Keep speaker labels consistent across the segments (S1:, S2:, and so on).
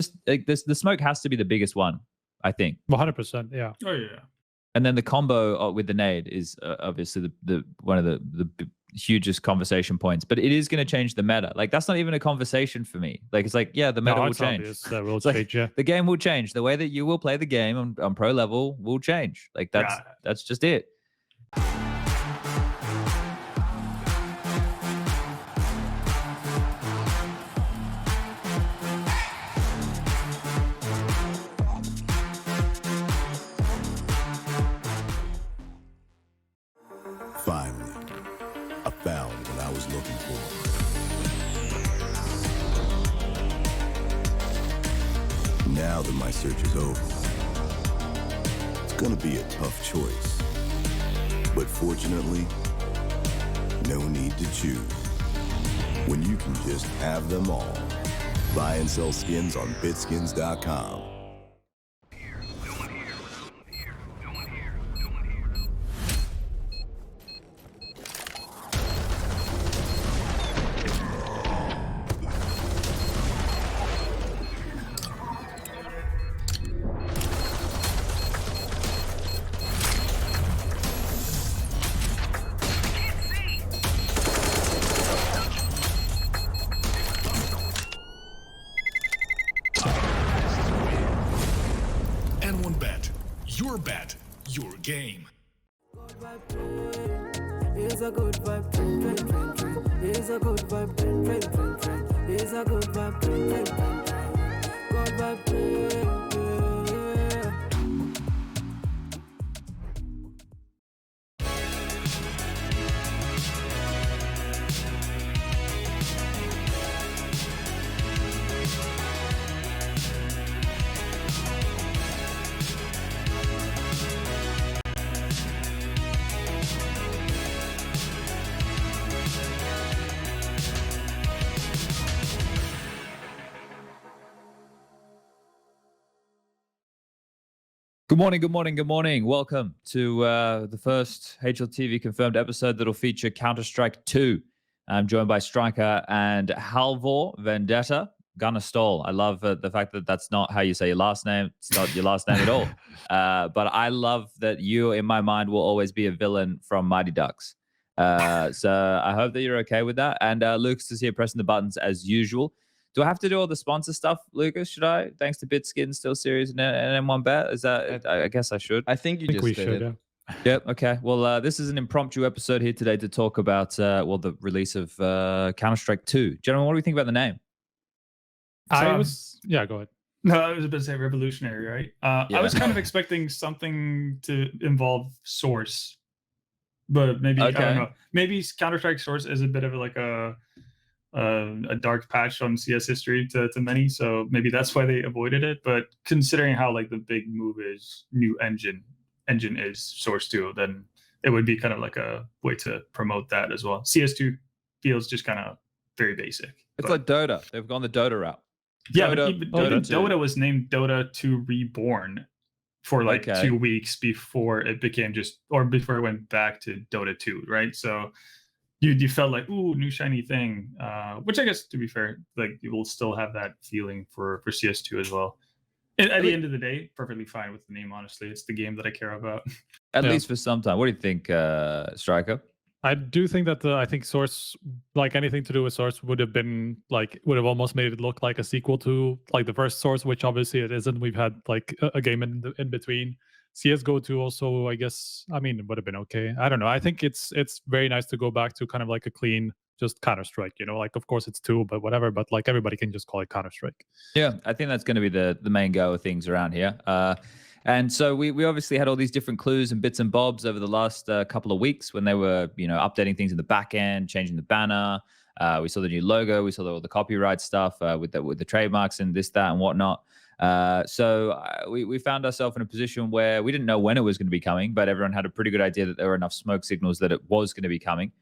S1: just like this, the smoke has to be the biggest one, I think.
S2: 100%, yeah.
S3: Oh yeah.
S1: And then the combo with the nade is obviously the one of the hugest conversation points. But it is going to change the meta. Like that's not even a conversation for me. Like it's like, yeah, the meta will change.
S2: That will
S1: change.
S2: Like, yeah.
S1: The game will change. The way that you will play the game on pro level will change. Like that's just it.
S4: Finally, I found what I was looking for. Now that my search is over, it's gonna be a tough choice. But fortunately, no need to choose. When you can just have them all. Buy and sell skins on BitSkins.com.
S5: Your game.
S6: It's a good vibe, it's a good vibe, it's a good vibe, good vibe.
S1: Good morning, good morning, good morning. Welcome to the first HLTV Confirmed episode that'll feature Counter-Strike 2. I'm joined by Striker and Halvor vENdetta. Gunnastol. I love the fact that that's not how you say your last name. It's not your last name at all. But I love that you, in my mind, will always be a villain from Mighty Ducks. So I hope that you're okay with that. And Lucas is here pressing the buttons as usual. Do I have to do all the sponsor stuff, Lucas? Should I? Thanks to BitSkins, SteelSeries, and M1Bet. Is that? I guess I should.
S7: I think you just did it.
S1: Yeah. Yep. Okay. Well, this is an impromptu episode here today to talk about the release of Counter-Strike 2. Gentlemen, what do we think about the name?
S2: Go ahead.
S3: No, I was about to say revolutionary, right? I was kind of expecting something to involve Source, but maybe I don't know. Maybe Counter-Strike Source is a bit of like a dark patch on CS history to many, so maybe that's why they avoided it. But considering how like the big move is new engine is Source 2, then it would be kind of like a way to promote that as well. CS2 feels just kind of very basic.
S1: It's like Dota. They've gone the Dota route.
S3: Yeah, but even Dota was named Dota 2 Reborn for like 2 weeks before it became before it went back to Dota 2, right? So you felt like, ooh, new shiny thing, which I guess, to be fair, like you will still have that feeling for CS2 as well. At the end of the day, perfectly fine with the name, honestly. It's the game that I care about.
S1: At least for some time. What do you think, Striker?
S2: I do think that I think Source, like anything to do with Source, would have almost made it look like a sequel to like the first Source, which obviously it isn't. We've had like a game in between. CSGO 2 also, I guess, I mean, it would have been okay. I don't know. I think it's very nice to go back to kind of like a clean, just Counter-Strike, you know, like of course it's 2, but whatever, but like everybody can just call it Counter-Strike.
S1: Yeah, I think that's going to be the main go of things around here. And so we obviously had all these different clues and bits and bobs over the last couple of weeks when they were, you know, updating things in the back end, changing the banner. We saw the new logo. We saw all the copyright stuff with the trademarks and this, that, and whatnot. So we found ourselves in a position where we didn't know when it was going to be coming, but everyone had a pretty good idea that there were enough smoke signals that it was going to be coming.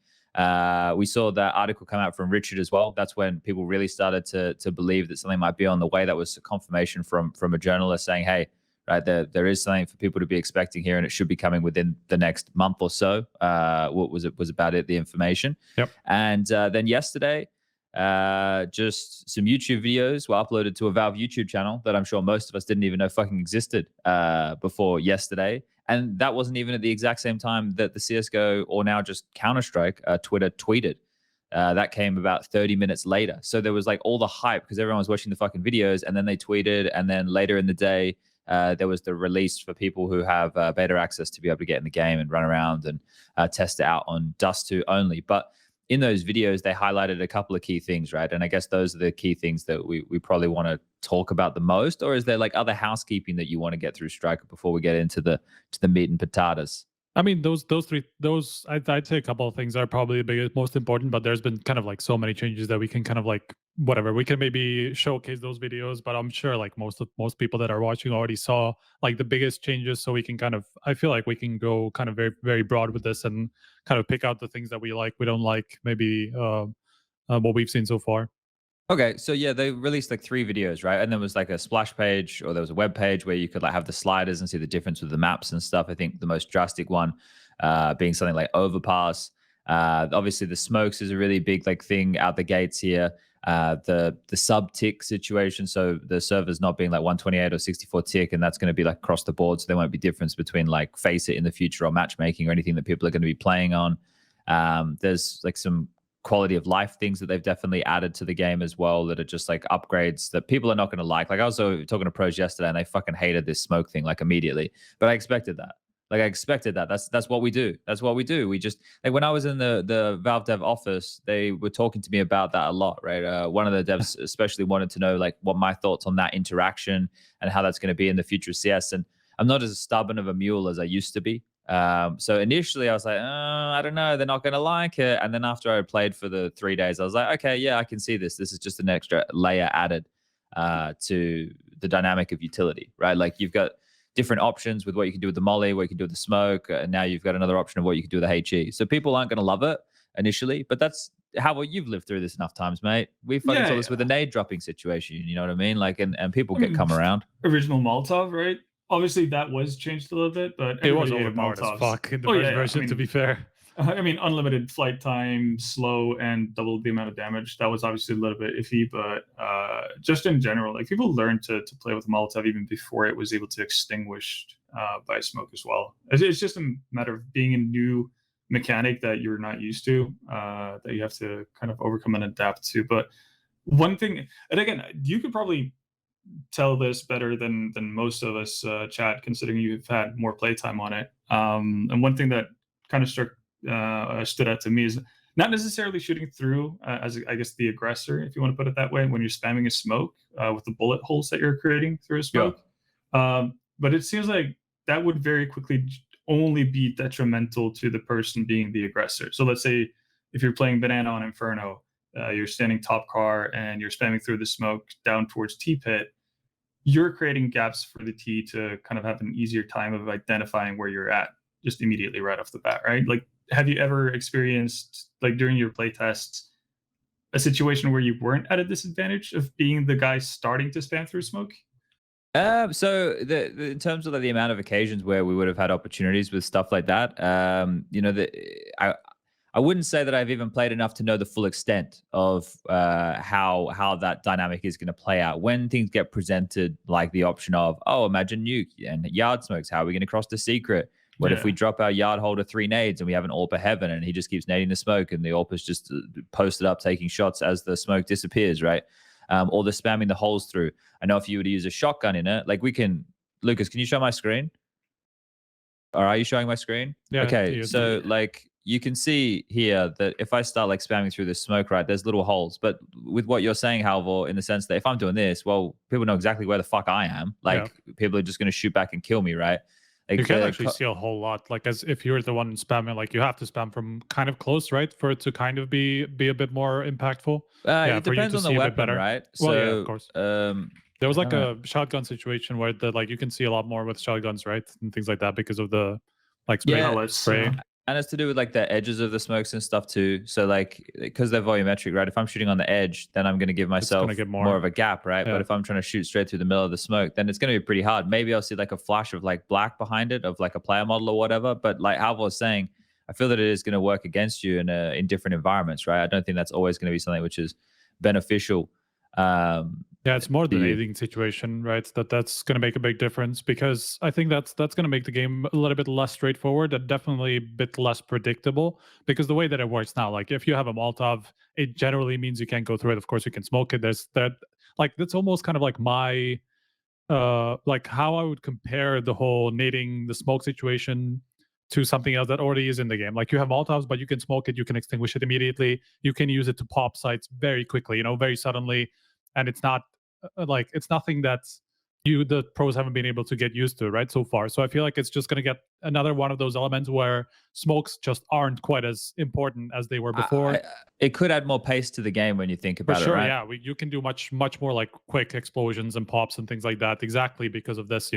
S1: We saw that article come out from Richard as well. That's when people really started to believe that something might be on the way. That was a confirmation from a journalist saying, hey, right, there is something for people to be expecting here, and it should be coming within the next month or so. What was about it, the information.
S2: Yep.
S1: And then yesterday, just some YouTube videos were uploaded to a Valve YouTube channel that I'm sure most of us didn't even know fucking existed before yesterday. And that wasn't even at the exact same time that the CSGO, or now just Counter-Strike, Twitter tweeted. That came about 30 minutes later. So there was like all the hype because everyone was watching the fucking videos, and then they tweeted, and then later in the day, there was the release for people who have beta access to be able to get in the game and run around and test it out on Dust 2 only. But in those videos, they highlighted a couple of key things, right? And I guess those are the key things that we probably want to talk about the most. Or is there like other housekeeping that you want to get through, Striker, before we get into the meat and potatoes?
S2: I mean, those three, I'd say a couple of things are probably the biggest, most important, but there's been kind of like so many changes that we can kind of like, whatever, we can maybe showcase those videos, but I'm sure like most people that are watching already saw like the biggest changes. So we can kind of, I feel like we can go kind of very, very broad with this and kind of pick out the things that we like, we don't like, maybe what we've seen so far.
S1: Okay, so yeah, they released like 3 videos, right? And there was like a splash page, or there was a web page where you could like have the sliders and see the difference with the maps and stuff. I think the most drastic one being something like Overpass. Obviously, the smokes is a really big like thing out the gates here. The sub tick situation, so the servers not being like 128 or 64 tick, and that's going to be like across the board. So there won't be difference between like Face It in the future or Matchmaking or anything that people are going to be playing on. There's like some quality of life things that they've definitely added to the game as well that are just like upgrades that people are not going to like. Like I was talking to pros yesterday and they fucking hated this smoke thing like immediately, but I expected that. Like I expected that. That's what we do. That's what we do. We just like when I was in the Valve Dev office, they were talking to me about that a lot, right? One of the devs especially wanted to know like what my thoughts on that interaction and how that's going to be in the future of CS. And I'm not as stubborn of a mule as I used to be. So initially I was like, I don't know, they're not going to like it. And then after I played for the 3 days, I was like, okay, yeah, I can see this. This is just an extra layer added to the dynamic of utility, right? Like you've got different options with what you can do with the molly, what you can do with the smoke, and now you've got another option of what you can do with the HE. So people aren't going to love it initially, but that's how you've lived through this enough times, mate. We fucking saw this with the nade dropping situation, you know what I mean? Like, and people come around.
S3: Original molotov, right? Obviously, that was changed a little bit, but
S2: it was overpowered as fuck in the first version, I mean, to be fair.
S3: I mean, unlimited flight time, slow, and double the amount of damage. That was obviously a little bit iffy, but just in general, like people learned to play with Molotov even before it was able to extinguish by smoke as well. It's just a matter of being a new mechanic that you're not used to, that you have to kind of overcome and adapt to. But one thing, and again, you could probably tell this better than most of us, Chad, considering you've had more playtime on it. And one thing that kind of stood out to me is not necessarily shooting through as I guess the aggressor, if you want to put it that way, when you're spamming a smoke with the bullet holes that you're creating through a smoke. Yeah. But it seems like that would very quickly only be detrimental to the person being the aggressor. So let's say if you're playing Banana on Inferno, you're standing top car and you're spamming through the smoke down towards T-pit, you're creating gaps for the T to kind of have an easier time of identifying where you're at just immediately right off the bat, right? Like, have you ever experienced, like during your play tests, a situation where you weren't at a disadvantage of being the guy starting to spam through smoke?
S1: So in terms of the amount of occasions where we would have had opportunities with stuff like that, you know, I wouldn't say that I've even played enough to know the full extent of how that dynamic is going to play out when things get presented, like the option of, oh, imagine nuke and yard smokes. How are we going to cross the secret? What if we drop our yard holder 3 nades and we have an AWP of heaven and he just keeps nading the smoke and the AWP is just posted up taking shots as the smoke disappears, right? Or the spamming the holes through. I know if you were to use a shotgun in it, like we can, Lucas, can you show my screen? Or are you showing my screen?
S2: Yeah.
S1: Okay, so like you can see here that if I start like spamming through this smoke, right, there's little holes. But with what you're saying, Halvor, in the sense that if I'm doing this, well, people know exactly where the fuck I am. Like people are just going to shoot back and kill me, right? Like,
S2: you can actually see a whole lot. Like as if you're the one spamming, like you have to spam from kind of close, right, for it to kind of be a bit more impactful.
S1: It depends on the weapon, right?
S2: Well, yeah, of course. There was like a shotgun situation where like you can see a lot more with shotguns, right, and things like that because of the like spray.
S1: And it's to do with like the edges of the smokes and stuff too. So like, because they're volumetric, right? If I'm shooting on the edge, then I'm going to give myself more of a gap, right? Yeah. But if I'm trying to shoot straight through the middle of the smoke, then it's going to be pretty hard. Maybe I'll see like a flash of like black behind it of like a player model or whatever. But like Halvor was saying, I feel that it is going to work against you in different environments, right? I don't think that's always going to be something which is beneficial.
S2: Yeah, it's more the
S1: you.
S2: nading situation, right? That's going to make a big difference, because I think that's going to make the game a little bit less straightforward and definitely a bit less predictable. Because the way that it works now, like if you have a Molotov, it generally means you can't go through it. Of course, you can smoke it. There's that, like that's almost kind of like my like how I would compare the whole nading the smoke situation to something else that already is in the game. Like you have Molotovs, but you can smoke it, you can extinguish it immediately, you can use it to pop sites very quickly, very suddenly, and it's not like it's nothing that the pros haven't been able to get used to right so far. So I feel like it's just going to get another one of those elements where smokes just aren't quite as important as they were before.
S1: It could add more pace to the game when you think about
S2: For sure,
S1: it, right?
S2: yeah. You can do much more like quick explosions and pops and things like that, exactly because of this.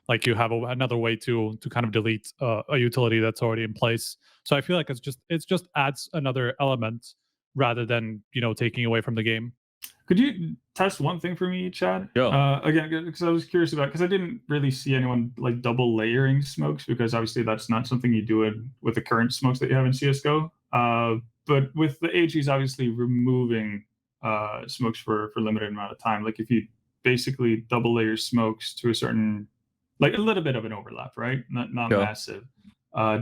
S2: Like you have another way to kind of delete a utility that's already in place. So I feel like it's just adds another element rather than taking away from the game.
S3: Could you test one thing for me, Chad?
S1: Sure.
S3: Again, because I was curious about, because I didn't really see anyone like double layering smokes, because obviously that's not something you do with the current smokes that you have in CSGO. But with the AGs obviously removing smokes for a limited amount of time, like if you basically double layer smokes to a certain, like a little bit of an overlap, right? Not
S1: Sure.
S3: massive.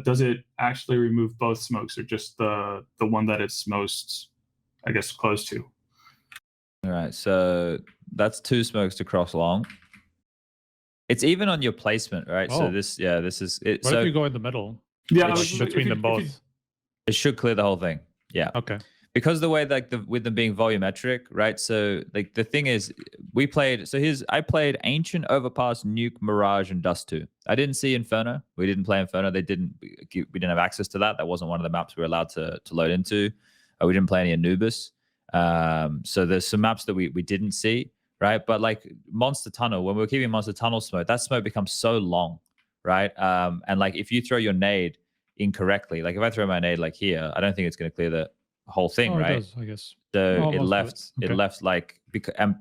S3: Does it actually remove both smokes, or just the one that it's most, I guess, close to?
S1: All right, so that's 2 smokes to cross along. It's even on your placement, right?
S2: Oh.
S1: So this is it.
S2: What
S1: So
S2: if you go in the middle?
S3: Yeah,
S2: Between them both.
S1: it should clear the whole thing. Yeah.
S2: Okay.
S1: Because the way with them being volumetric, right? So like the thing is, I played Ancient, Overpass, Nuke, Mirage, and Dust 2. I didn't see Inferno. We didn't play Inferno. We didn't have access to that. That wasn't one of the maps we were allowed to load into. We didn't play any Anubis. So there's some maps that we didn't see, right? But like Monster Tunnel, when we were keeping Monster Tunnel smoke, that smoke becomes so long, right? And like if you throw your nade incorrectly, like if I throw my nade like here, I don't think it's going to clear the whole thing, right?
S2: It does, I guess.
S1: So
S2: Almost
S1: it left like,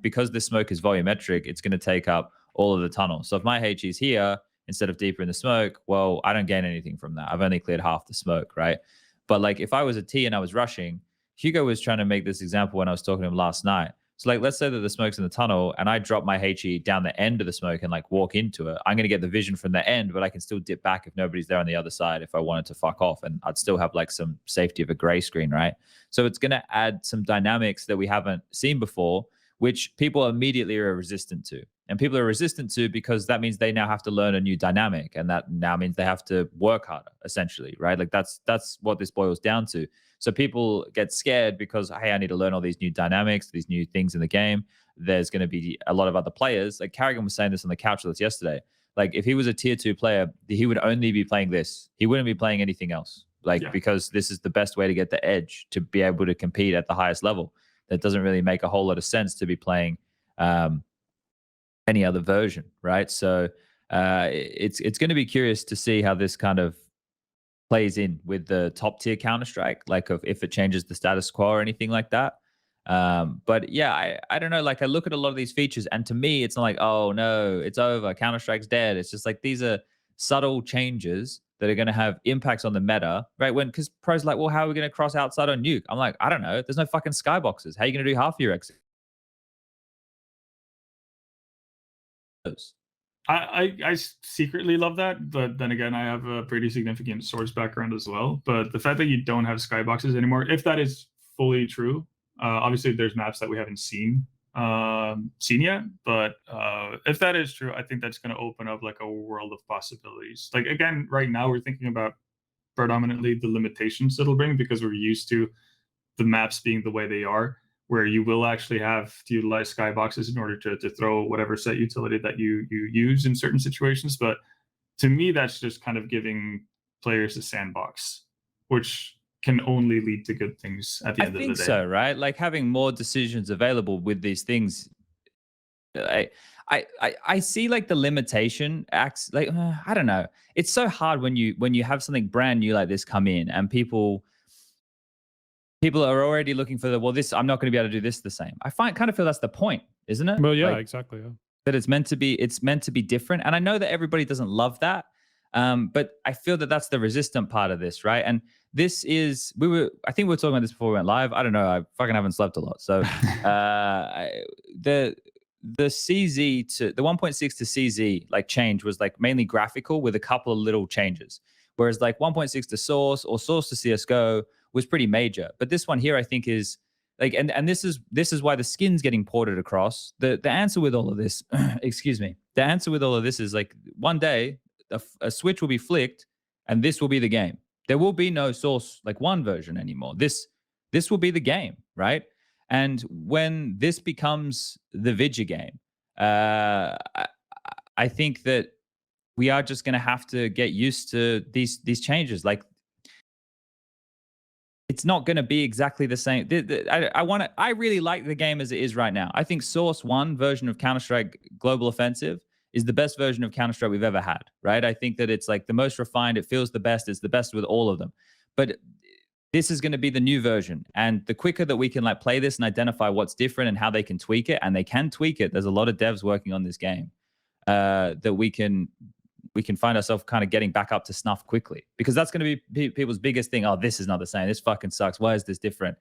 S1: because this smoke is volumetric, it's going to take up all of the tunnel. So if my HE is here instead of deeper in the smoke, well, I don't gain anything from that. I've only cleared half the smoke, right? But like if I was a T and I was rushing, Hugo was trying to make this example when I was talking to him last night. So like, let's say that the smoke's in the tunnel and I drop my HE down the end of the smoke and like walk into it. I'm going to get the vision from the end, but I can still dip back if nobody's there on the other side if I wanted to fuck off, and I'd still have like some safety of a gray screen, right? So it's going to add some dynamics that we haven't seen before, which people immediately are resistant to. And people are resistant to because that means they now have to learn a new dynamic, and that now means they have to work harder, essentially, right? Like that's what this boils down to. So people get scared because, hey, I need to learn all these new dynamics, these new things in the game. There's going to be a lot of other players. Like Carrigan was saying this on the couch with us yesterday. Like if he was a tier 2 player, he would only be playing this. He wouldn't be playing anything else. Because this is the best way to get the edge to be able to compete at the highest level. That doesn't really make a whole lot of sense to be playing any other version, right? So it's going to be curious to see how this kind of plays in with the top tier Counter-Strike, like if it changes the status quo or anything like that. But yeah, I don't know. Like I look at a lot of these features, and to me, it's not like, oh no, it's over, Counter-Strike's dead. It's just like these are subtle changes that are going to have impacts on the meta, right? Because pros are like, well, how are we going to cross outside on Nuke? I'm like, I don't know. There's no fucking skyboxes. How are you going to do half your exit?
S3: I secretly love that, but then again, I have a pretty significant Source background as well. But the fact that you don't have skyboxes anymore, if that is fully true, obviously there's maps that we haven't seen yet. But if that is true, I think that's going to open up like a world of possibilities. Like again, right now we're thinking about predominantly the limitations it'll bring, because we're used to the maps being the way they are, where you will actually have to utilize skyboxes in order to throw whatever set utility that you use in certain situations. But to me, that's just kind of giving players a sandbox, which can only lead to good things at the end of the day. I think
S1: so, right? Like having more decisions available with these things. I see like the limitation acts like I don't know. It's so hard when you have something brand new like this come in, and people are already looking for I'm not going to be able to do this the same. I kind of feel that's the point, isn't it?
S2: Well, yeah, exactly. Yeah.
S1: That it's meant to be different. And I know that everybody doesn't love that. But I feel that that's the resistant part of this, right? And this is I think we were talking about this before we went live. I don't know. I fucking haven't slept a lot. So the CZ to the 1.6 to CZ like change was like mainly graphical with a couple of little changes. Whereas like 1.6 to source or source to CSGO was pretty major. But this one here I think is like, and this is why the skin's getting ported across. The answer with all of this, excuse me, the answer with all of this is like one day a switch will be flicked and this will be the game. There will be no source like 1 version anymore. This will be the game, right? And when this becomes the vidya game, I think that we are just going to have to get used to these changes. Like, it's not going to be exactly the same. I really like the game as it is right now. I think Source 1 version of Counter-Strike Global Offensive is the best version of Counter-Strike we've ever had, right? I think that it's like the most refined. It feels the best. It's the best with all of them. But this is going to be the new version. And the quicker that we can like play this and identify what's different and how they can tweak it, and they can tweak it. There's a lot of devs working on this game that we can find ourselves kind of getting back up to snuff quickly, because that's going to be people's biggest thing. Oh, this is not the same. This fucking sucks. Why is this different?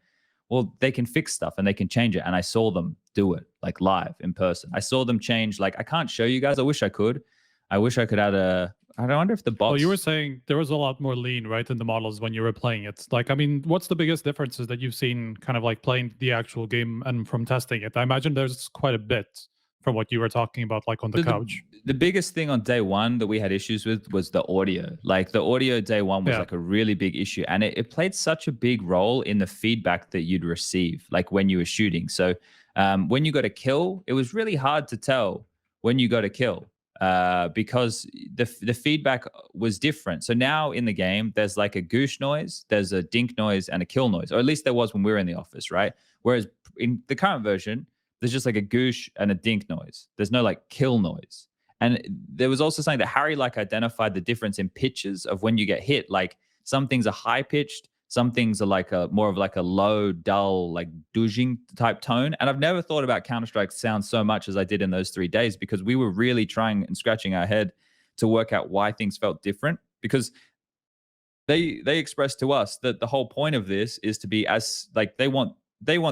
S1: Well, they can fix stuff and they can change it. And I saw them do it like live in person. I saw them change. Like, I can't show you guys. I wish I could. I wish I could add I wonder if the box.
S2: Well, you were saying there was a lot more lean, right, in the models when you were playing it. Like, I mean, what's the biggest differences that you've seen kind of like playing the actual game and from testing it? I imagine there's quite a bit from what you were talking about, like on the couch.
S1: The biggest thing on day one that we had issues with was the audio. Like the audio day one was like a really big issue, and it played such a big role in the feedback that you'd receive, like when you were shooting. So when you got a kill, it was really hard to tell when you got a kill because the feedback was different. So now in the game, there's like a goosh noise, there's a dink noise, and a kill noise, or at least there was when we were in the office, right? Whereas in the current version, there's just like a goosh and a dink noise. There's no like kill noise. And there was also something that Harry like identified the difference in pitches of when you get hit. Like some things are high pitched, some things are like more of like a low, dull, like douching type tone. And I've never thought about Counter-Strike sound so much as I did in those 3 days, because we were really trying and scratching our head to work out why things felt different. Because they expressed to us that the whole point of this is to be as like they want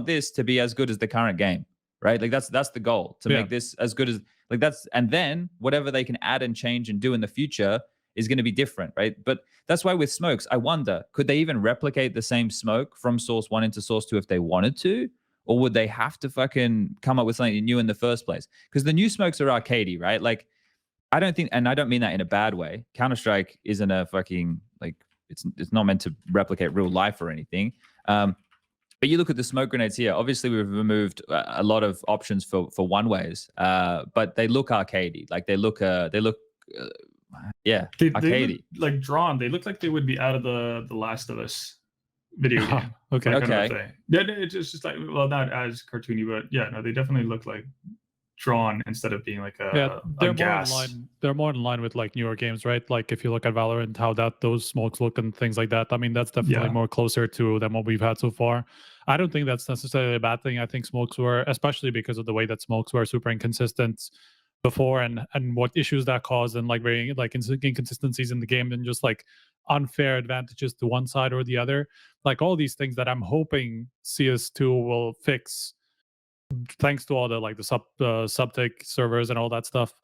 S1: this to be as good as the current game. Right, like that's the goal, to make this as good as like that's, and then whatever they can add and change and do in the future is going to be different, right? But that's why with smokes, I wonder, could they even replicate the same smoke from Source 1 into Source 2 if they wanted to, or would they have to fucking come up with something new in the first place? Because the new smokes are arcadey, right? Like I don't think, and I don't mean that in a bad way. Counter-Strike isn't a fucking like it's not meant to replicate real life or anything. But you look at the smoke grenades here. Obviously, we've removed a lot of options for one ways, but they look arcadey. Like they look arcadey.
S3: They look like drawn. They look like they would be out of the Last of Us video game.
S2: Okay.
S3: Okay. Yeah, it's just like, well, not as cartoony, but yeah, no, they definitely look like drawn instead of being like a gas.
S2: They're more in line with like newer games, right? Like if you look at Valorant, how those smokes look and things like that. I mean, that's definitely more closer to than what we've had so far. I don't think that's necessarily a bad thing. I think smokes were, especially because of the way that smokes were super inconsistent before, and what issues that caused, and like very like inconsistencies in the game, and just like unfair advantages to one side or the other. Like all these things that I'm hoping CS2 will fix, thanks to all the like the subtick servers and all that stuff,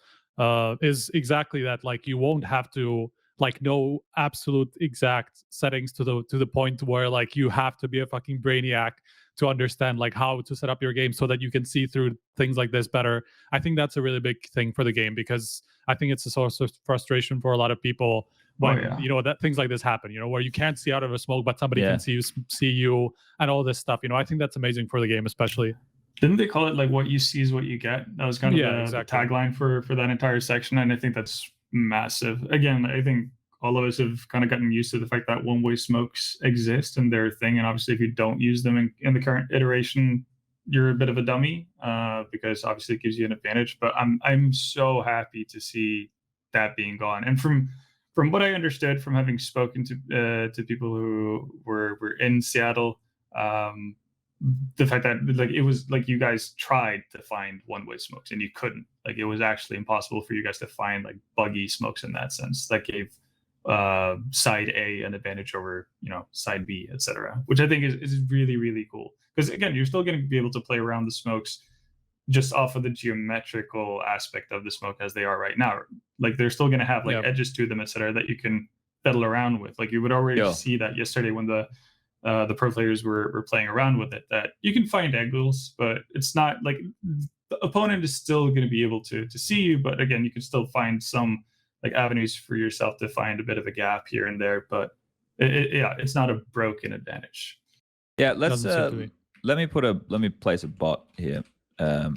S2: is exactly that. Like you won't have to like know absolute exact settings to the point where like you have to be a fucking brainiac to understand like how to set up your game so that you can see through things like this better. I think that's a really big thing for the game, because I think it's a source of frustration for a lot of people when you know that things like this happen, you know, where you can't see out of a smoke but somebody can see you and all this stuff. You know, I think that's amazing for the game, especially.
S3: Didn't they call it like what you see is what you get? That was kind of the tagline for that entire section, and I think that's massive. Again, I think all of us have kind of gotten used to the fact that one-way smokes exist and they're a thing, and obviously if you don't use them in the current iteration, you're a bit of a dummy, because obviously it gives you an advantage. But I'm so happy to see that being gone. And from what I understood from having spoken to people who were in Seattle, the fact that like it was like you guys tried to find one-way smokes and you couldn't. Like it was actually impossible for you guys to find like buggy smokes in that sense. That gave side A an advantage over side B, etc. Which I think is really, really cool, because again, you're still going to be able to play around the smokes just off of the geometrical aspect of the smoke as they are right now. Like they're still going to have like edges to them, etc., that you can fiddle around with. Like you would already see that yesterday when the pro players were playing around with it, that you can find angles, but it's not like the opponent is still going to be able to see you. But again, you can still find some like avenues for yourself to find a bit of a gap here and there. But it's not a broken advantage.
S1: Yeah, let's let me place a bot here.
S2: I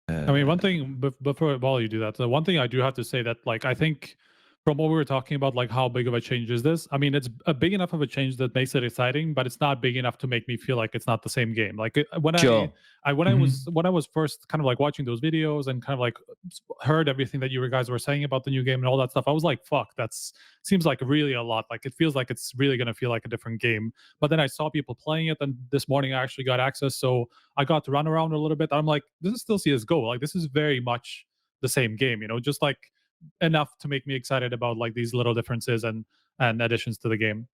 S2: mean, one thing while you do that, the one thing I do have to say that, like, I think from what we were talking about, like how big of a change is this? I mean, it's a big enough of a change that makes it exciting, but it's not big enough to make me feel like it's not the same game. Like when I was first kind of like watching those videos and kind of like heard everything that you guys were saying about the new game and all that stuff, I was like, fuck, that's seems like really a lot. Like it feels like it's really going to feel like a different game. But then I saw people playing it, and this morning I actually got access, so I got to run around a little bit. I'm like, this is still CSGO. Like this is very much the same game, just like enough to make me excited about like these little differences and additions to the game.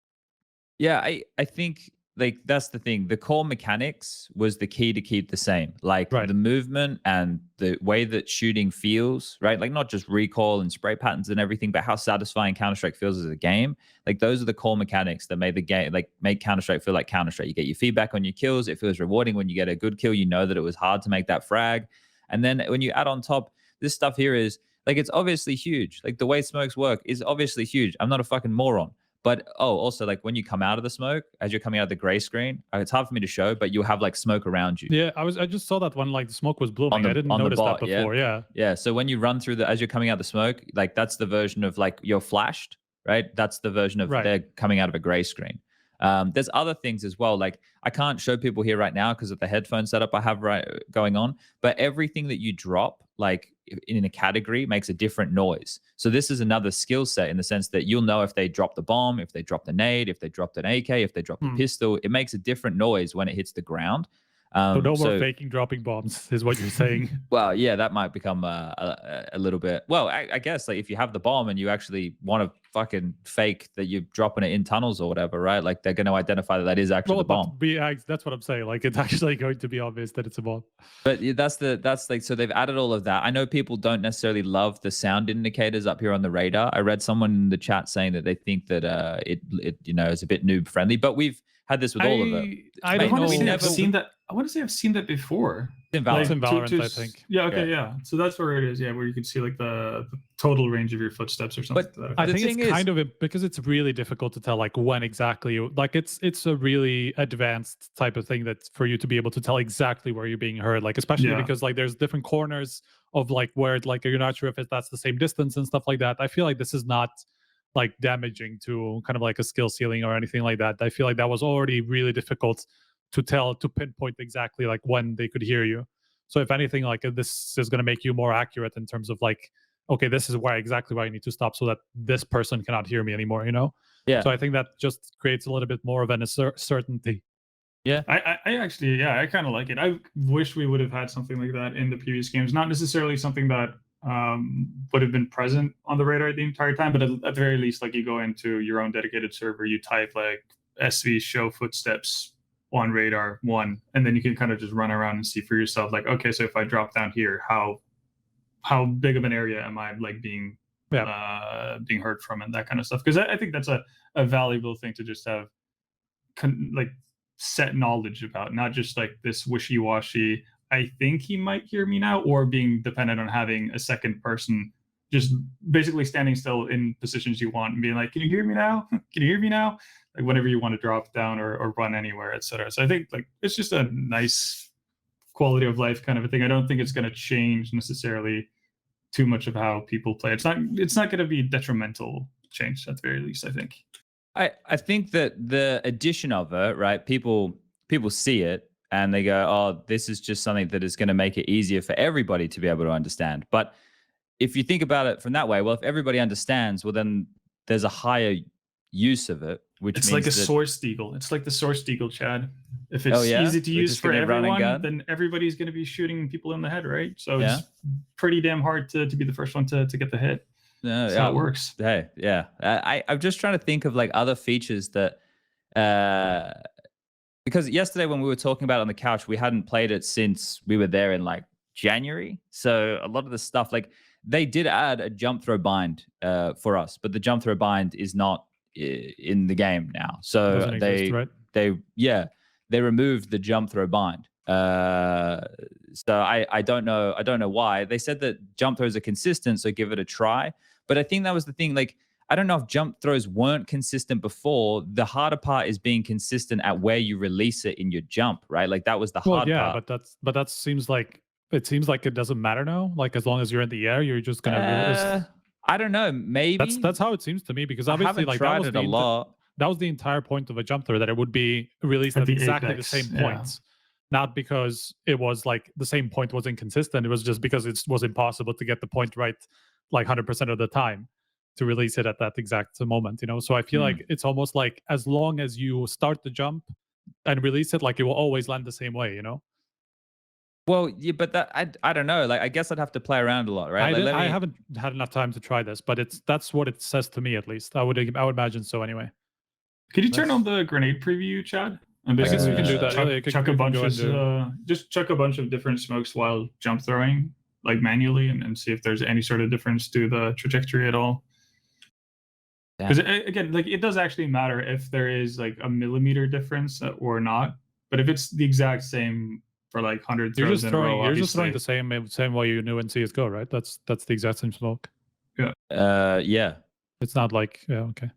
S1: Yeah, I think like that's the thing. The core mechanics was the key to keep the same. Like the movement and the way that shooting feels, right? Like not just recoil and spray patterns and everything, but how satisfying Counter-Strike feels as a game. Like those are the core mechanics that made the game, like make Counter-Strike feel like Counter-Strike. You get your feedback on your kills. It feels rewarding when you get a good kill. You know that it was hard to make that frag. And then when you add on top, this stuff here is like, it's obviously huge. Like the way smokes work is obviously huge. I'm not a fucking moron. But also like when you come out of the smoke, as you're coming out of the gray screen, it's hard for me to show, but you'll have like smoke around you.
S2: Yeah, I just saw that when like the smoke was blooming. I didn't notice that before.
S1: Yeah. So when you run through as you're coming out of the smoke, like that's the version of like you're flashed, right? That's the version of they're coming out of a gray screen. There's other things as well. Like I can't show people here right now because of the headphone setup I have going on, but everything that you drop like in a category makes a different noise. So this is another skill set in the sense that you'll know if they drop the bomb, if they dropped a nade, if they dropped an AK, if they dropped a pistol. It makes a different noise when it hits the ground.
S2: So no more faking dropping bombs is what you're saying.
S1: Well, yeah, that might become a little bit. Well, I guess like if you have the bomb and you actually want to fucking fake that you're dropping it in tunnels or whatever, right? Like they're going to identify that is actually the bomb.
S2: That's what I'm saying. Like it's actually going to be obvious that it's a bomb.
S1: But that's like, so they've added all of that. I know people don't necessarily love the sound indicators up here on the radar. I read someone in the chat saying that they think that it is a bit noob friendly, but we've had this with all of them.
S3: I want to say I've seen that. I want to say I've seen that before.
S2: In Valorant, I think.
S3: Yeah. Okay. Yeah. So that's where it is. Yeah, where you can see like the total range of your footsteps or something.
S2: But I think it's kind of because it's really difficult to tell like when exactly. Like it's a really advanced type of thing that's for you to be able to tell exactly where you're being heard. Like especially because like there's different corners of like where like you're not sure if that's the same distance and stuff like that. I feel like this is not like damaging to kind of like a skill ceiling or anything like that. I feel like that was already really difficult to pinpoint exactly like when they could hear you. So if anything, like this is going to make you more accurate in terms of like, okay, this is exactly why I need to stop so that this person cannot hear me anymore, Yeah. So I think that just creates a little bit more of an certainty.
S3: Yeah. I actually, I kind of like it. I wish we would have had something like that in the previous games. Not necessarily something that would have been present on the radar the entire time, but at the very least, like you go into your own dedicated server, you type like SV show footsteps on radar 1, and then you can kind of just run around and see for yourself like, okay, so if I drop down here, how big of an area am I like being heard from and that kind of stuff, because I think that's a valuable thing to just have like set knowledge about, not just like this wishy-washy I think he might hear me now, or being dependent on having a second person just basically standing still in positions you want and being like, can you hear me now? Can you hear me now? Like whenever you want to drop down or run anywhere, etc. So I think like it's just a nice quality of life kind of a thing. I don't think it's going to change necessarily too much of how people play. It's not going to be detrimental change at the very least, I think.
S1: I think that the addition of it, right? People see it and they go, oh, this is just something that is going to make it easier for everybody to be able to understand. But if you think about it from that way, well, if everybody understands, well, then there's a higher use of it, which
S3: it's
S1: means
S3: like a source Deagle. It's like the source Deagle, Chad. If it's easy to use for everyone, then everybody's going to be shooting people in the head, right? So it's pretty damn hard to be the first one to get the hit.
S1: No,
S3: That's how it works.
S1: Hey, yeah. I'm just trying to think of like other features that, because yesterday when we were talking about it on the couch, we hadn't played it since we were there in like January. So a lot of the stuff, like they did add a jump throw bind for us, but the jump throw bind is not in the game now. So
S2: Doesn't exist, right?
S1: they removed the jump throw bind. So I don't know why. They said that jump throws are consistent, so give it a try. But I think that was the thing. Like, I don't know if jump throws weren't consistent before. The harder part is being consistent at where you release it in your jump, right? Like that was the hard part.
S2: But that seems like it doesn't matter now. Like as long as you're in the air, you're just gonna.
S1: I don't know. Maybe
S2: that's how it seems to me, because
S1: I
S2: obviously
S1: haven't
S2: like
S1: tried it a lot.
S2: that was the entire point of a jump throw, that it would be released at exactly the same points. Not because it was like the same point was inconsistent. It was just because it was impossible to get the point right like 100% of the time to release it at that exact moment, you know? So I feel like it's almost like as long as you start the jump and release it, like it will always land the same way, you know?
S1: Well, yeah, but that I don't know. Like I guess I'd have to play around a lot, right?
S2: I haven't had enough time to try this, but that's what it says to me, at least. I would imagine so anyway.
S3: Could you turn on the grenade preview, Chad? And
S2: I guess
S3: basically
S2: we can do that.
S3: chuck a bunch of just chuck a bunch of different smokes while jump throwing, like manually, and see if there's any sort of difference to the trajectory at all. Because again, like it does actually matter if there is like a millimeter difference or not. But if it's the exact same for like 100 throws in a row,
S2: you're just throwing the same way you knew in CSGO, right? That's the exact same smoke.
S3: Yeah.
S1: Yeah.
S2: It's not like okay.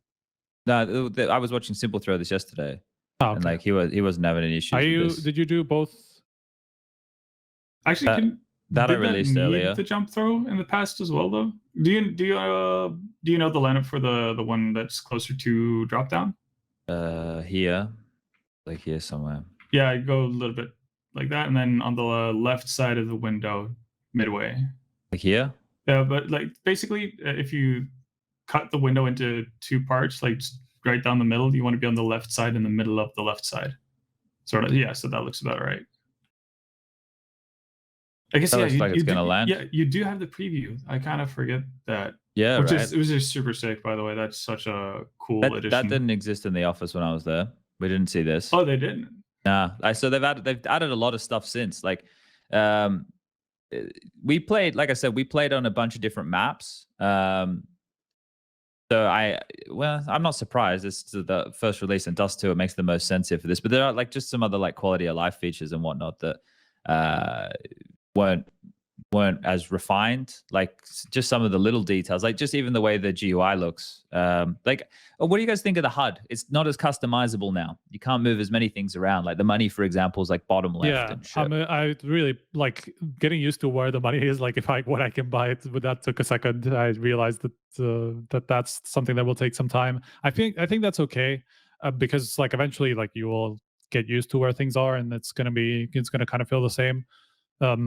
S1: No, I was watching Simple Throw this yesterday.
S2: Oh, okay.
S1: And like he wasn't having any issues.
S2: Did you do both?
S3: Actually,
S1: that I released earlier.
S3: The jump throw in the past as well, though. Do you know the lineup for the one that's closer to drop down?
S1: Here, like here somewhere.
S3: Yeah, I go a little bit like that, and then on the left side of the window, midway.
S1: Like here.
S3: Yeah, but like basically, if you cut the window into two parts, like right down the middle, you want to be on the left side in the middle of the left side. Sort of, yeah, so that looks about right. I guess
S1: looks like it's gonna land.
S3: Yeah, you do have the preview. I kind of forget that.
S1: Yeah,
S3: it
S1: right.
S3: was just super sick, by the way. That's such a cool addition.
S1: That didn't exist in the office when I was there. We didn't see this.
S3: Oh, they didn't?
S1: Nah. So they've added a lot of stuff since. Like we played, like I said, we played on a bunch of different maps. So I'm not surprised. This is the first release, and Dust 2, it makes the most sense here for this. But there are like just some other like quality of life features and whatnot that weren't as refined. Like just some of the little details, like just even the way the GUI looks. Like, what do you guys think of the HUD? It's not as customizable now. You can't move as many things around. Like the money, for example, is like bottom left.
S2: Yeah,
S1: and shit.
S2: I really like getting used to where the money is. Like what I can buy it, but that took a second. I realized that that's something that will take some time. I think that's okay because like eventually like you will get used to where things are, and it's gonna kind of feel the same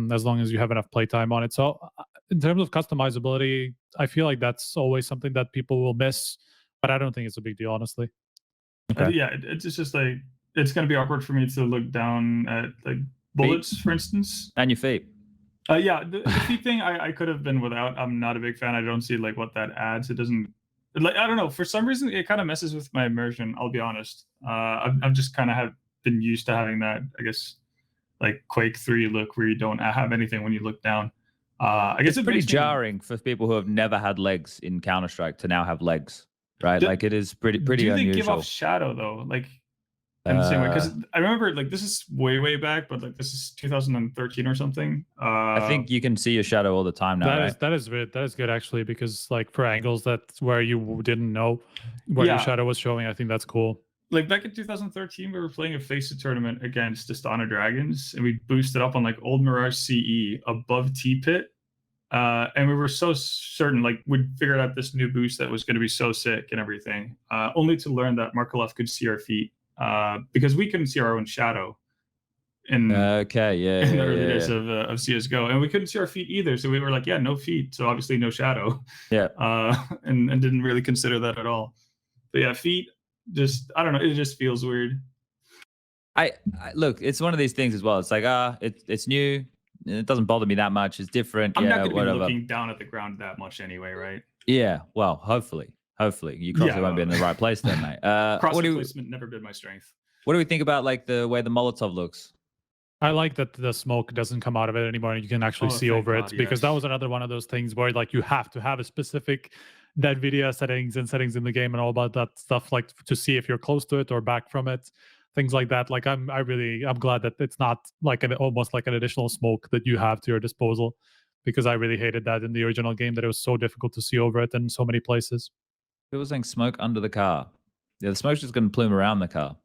S2: as long as you have enough playtime on it. So in terms of customizability, I feel like that's always something that people will miss, but I don't think it's a big deal, honestly.
S3: Okay. Yeah, it's just like it's gonna be awkward for me to look down at like bullets, for instance,
S1: and your feet.
S3: Yeah, the feet thing I could have been without. I'm not a big fan. I don't see like what that adds. It doesn't. Like I don't know. For some reason, it kind of messes with my immersion. I'll be honest. I've just kind of been used to having that. I guess like Quake 3 look where you don't have anything when you look down. I guess
S1: it's pretty jarring for people who have never had legs in Counter-Strike to now have legs, right? Like it is pretty unusual.
S3: Do they give off shadow though? Like in the same way, because I remember like this is way back, but like this is 2013 or something.
S1: I think you can see your shadow all the time now.
S2: That is good actually, because like for angles that's where you didn't know where your shadow was showing. I think that's cool.
S3: Like back in 2013, we were playing a FACEIT tournament against Astana Dragons, and we boosted up on like Old Mirage CE above T-Pit. And we were so certain, like we'd figured out this new boost that was going to be so sick and everything, only to learn that Markelov could see our feet because we couldn't see our own shadow in the early days of CSGO, and we couldn't see our feet either. So we were like, yeah, no feet, so obviously no shadow.
S1: Yeah,
S3: and didn't really consider that at all. But yeah, feet. Just I don't know, it just feels weird.
S1: I look, it's one of these things as well. It's like it's new, it doesn't bother me that much. It's different.
S3: I'm
S1: yeah,
S3: not going to be
S1: whatever.
S3: looking down at the ground that much anyway, right?
S1: Yeah, well, hopefully your crosshair won't be in the right place then, mate.
S3: Crosshair placement never been my strength.
S1: What do we think about like the way the molotov looks?
S2: I like that the smoke doesn't come out of it anymore and you can actually see over it, because that was another one of those things where like you have to have a specific NVIDIA settings and settings in the game and all about that stuff, like to see if you're close to it or back from it, things like that. Like I'm glad that it's not like almost like an additional smoke that you have to your disposal, because I really hated that in the original game, that it was so difficult to see over it in so many places.
S1: People saying smoke under the car. Yeah, the smoke's just going to plume around the car.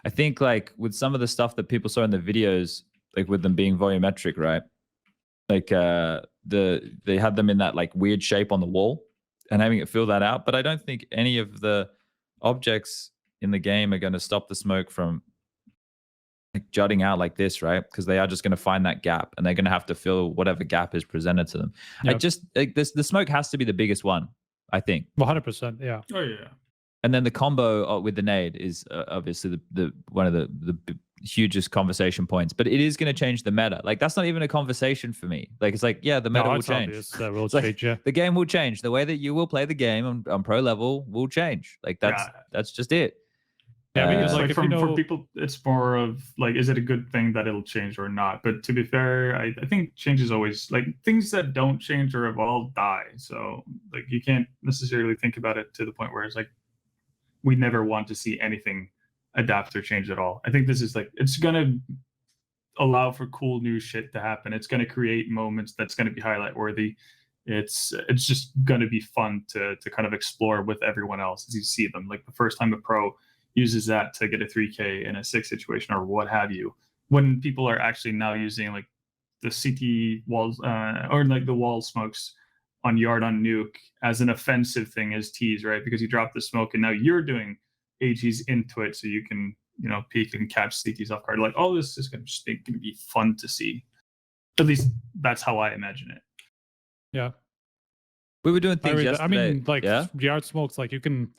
S1: I think like with some of the stuff that people saw in the videos, like with them being volumetric, right? Like they had them in that like weird shape on the wall and having it fill that out. But I don't think any of the objects in the game are going to stop the smoke from like jutting out like this, right? Because they are just going to find that gap and they're going to have to fill whatever gap is presented to them. Yep. I just like this. The smoke has to be the biggest one, I think.
S2: 100%, yeah.
S3: Oh yeah.
S1: And then the combo with the nade is obviously the one of the hugest conversation points. But it is going to change the meta. Like that's not even a conversation for me. Like it's like, yeah, the meta will change.
S2: Will change, yeah.
S1: The game will change. The way that you will play the game on pro level will change. Like that's just it.
S2: Yeah, because
S3: like for people, it's more of like, is it a good thing that it'll change or not? But to be fair, I think change is always like things that don't change or evolve die. So like you can't necessarily think about it to the point where it's like we never want to see anything adapt or change at all. I think this is like it's gonna allow for cool new shit to happen. It's gonna create moments that's gonna be highlight worthy. It's just gonna be fun to kind of explore with everyone else as you see them. Like the first time a pro uses that to get a 3K in a 6 situation or what have you, when people are actually now using like the CT walls or like the wall smokes on yard on nuke as an offensive thing as tease, right? Because you drop the smoke and now you're doing AGs into it so you can, you know, peek and catch CTs off guard. Like all this is going to be fun to see. At least that's how I imagine it.
S2: Yeah.
S1: We were doing things yesterday.
S2: I mean, like yard smokes, like you can,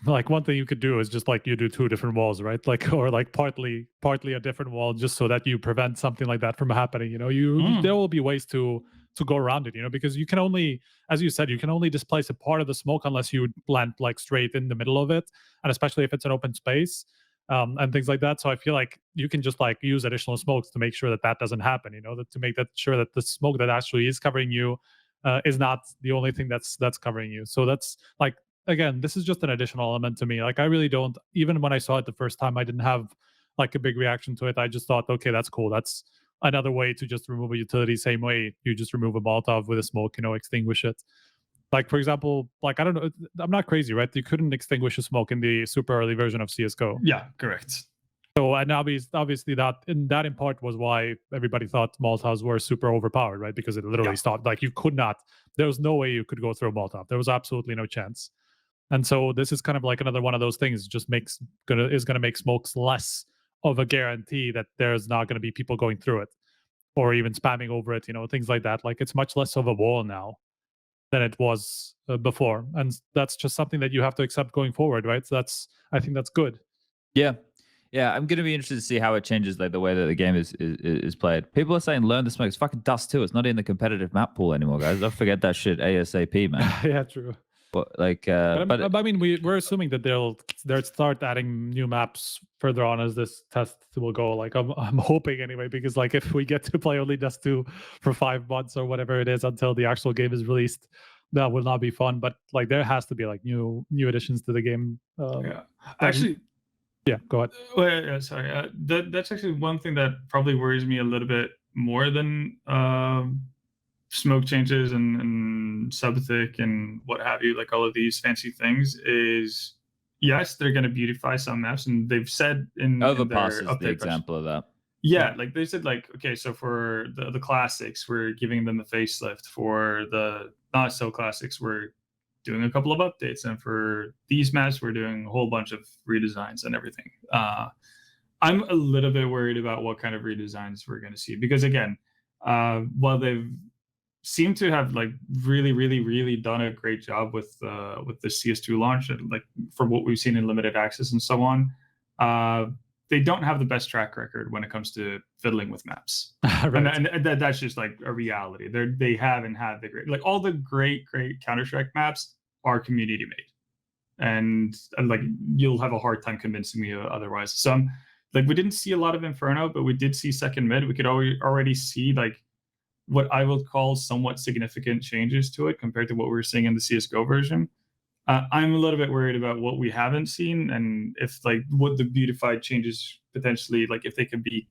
S2: like one thing you could do is just like you do 2 different walls, right? Like, or like partly a different wall just so that you prevent something like that from happening. You know, there will be ways to go around it, you know, because you can only, as you said, you can only displace a part of the smoke unless you land like straight in the middle of it. And especially if it's an open space and things like that. So I feel like you can just like use additional smokes to make sure that that doesn't happen, you know, to make that sure that the smoke that actually is covering you is not the only thing that's covering you. So that's like, again, this is just an additional element to me. Like I really don't, even when I saw it the first time, I didn't have like a big reaction to it. I just thought, okay, that's cool. That's another way to just remove a utility, same way you just remove a molotov with a smoke, you know, extinguish it. Like, for example, like, I don't know, I'm not crazy, right? You couldn't extinguish a smoke in the super early version of CSGO.
S3: Yeah, correct.
S2: So, and obviously that in part was why everybody thought Molotovs were super overpowered, right? Because it literally stopped. Like you could not, there was no way you could go through a Molotov. There was absolutely no chance. And so this is kind of like another one of those things, just is gonna make smokes less of a guarantee that there's not going to be people going through it or even spamming over it, you know, things like that. Like it's much less of a wall now than it was before. And that's just something that you have to accept going forward, right? So I think that's good.
S1: Yeah. Yeah, I'm going to be interested to see how it changes like the way that the game is played. People are saying learn the smoke. It's fucking dust too. It's not in the competitive map pool anymore, guys. Don't forget that shit ASAP, man.
S2: Yeah, true.
S1: But like,
S2: but I mean, we're assuming that they'll start adding new maps further on as this test will go. Like, I'm hoping anyway, because like if we get to play only Dust 2 for 5 months or whatever it is until the actual game is released, that will not be fun. But like, there has to be like new additions to the game.
S3: Actually,
S2: yeah, go ahead.
S3: Well, sorry, that's actually one thing that probably worries me a little bit more than smoke changes and subthick and what have you, like all of these fancy things, is yes, they're going to beautify some maps, and they've said in
S1: Overpass is the example of that.
S3: Yeah, like they said, like, okay, so for the classics, we're giving them a facelift. For the not so classics, we're doing a couple of updates, and for these maps, we're doing a whole bunch of redesigns and everything. I'm a little bit worried about what kind of redesigns we're going to see, because again, while they've seem to have like really done a great job with the CS2 launch, and like for what we've seen in limited access and so on, they don't have the best track record when it comes to fiddling with maps.
S2: Right.
S3: And that's just like a reality. They haven't had the great, like all the great Counter-Strike maps are community made, and like you'll have a hard time convincing me otherwise. So like we didn't see a lot of Inferno, but we did see second mid. We could already see like what I would call somewhat significant changes to it compared to what we were seeing in the CSGO version. I'm a little bit worried about what we haven't seen, and if like what the beautified changes potentially, like if they could be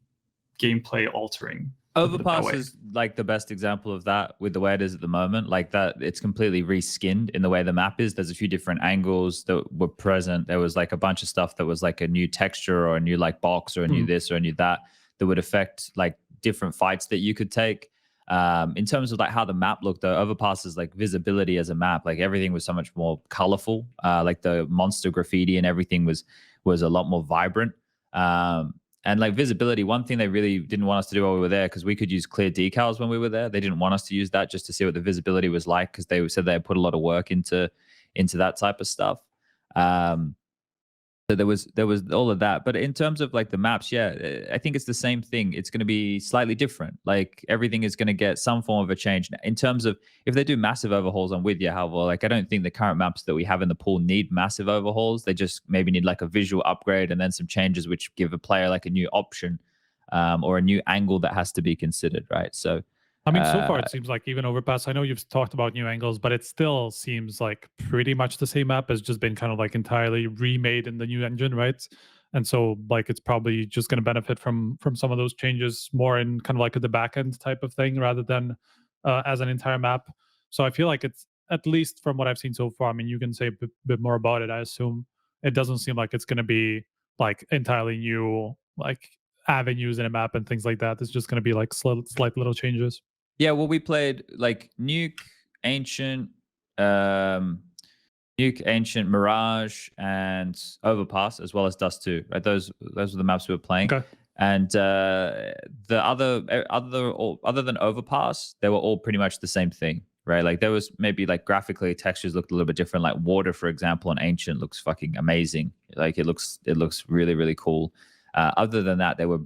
S3: gameplay altering.
S1: Overpass is like the best example of that with the way it is at the moment. Like that, it's completely reskinned in the way the map is. There's a few different angles that were present. There was like a bunch of stuff that was like a new texture or a new like box or a new this or a new that would affect like different fights that you could take. In terms of like how the map looked, though, Overpass's like visibility as a map, like everything was so much more colorful. Like the monster graffiti and everything was a lot more vibrant. And like visibility, one thing they really didn't want us to do while we were there, because we could use clear decals when we were there. They didn't want us to use that just to see what the visibility was like, because they said they had put a lot of work into that type of stuff. So there was all of that. But in terms of like the maps, yeah, I think it's the same thing. It's going to be slightly different. Like everything is going to get some form of a change. In terms of if they do massive overhauls, I'm with you, however, like I don't think the current maps that we have in the pool need massive overhauls. They just maybe need like a visual upgrade and then some changes which give a player like a new option or a new angle that has to be considered, right? So
S2: I mean, so far it seems like even Overpass, I know you've talked about new angles, but it still seems like pretty much the same map has just been kind of like entirely remade in the new engine, right? And so like it's probably just going to benefit from some of those changes more in kind of like the back end type of thing rather than as an entire map. So I feel like it's, at least from what I've seen so far, I mean, you can say a bit more about it, I assume. It doesn't seem like it's going to be like entirely new, like avenues in a map and things like that. It's just going to be like slight little changes.
S1: Yeah, well, we played like Nuke, Ancient, Mirage, and Overpass, as well as Dust 2. Right, those were the maps we were playing.
S2: Okay.
S1: And the other than Overpass, they were all pretty much the same thing, right? Like there was maybe like graphically textures looked a little bit different. Like Water, for example, on Ancient looks fucking amazing. Like it looks really, really cool. Other than that, they were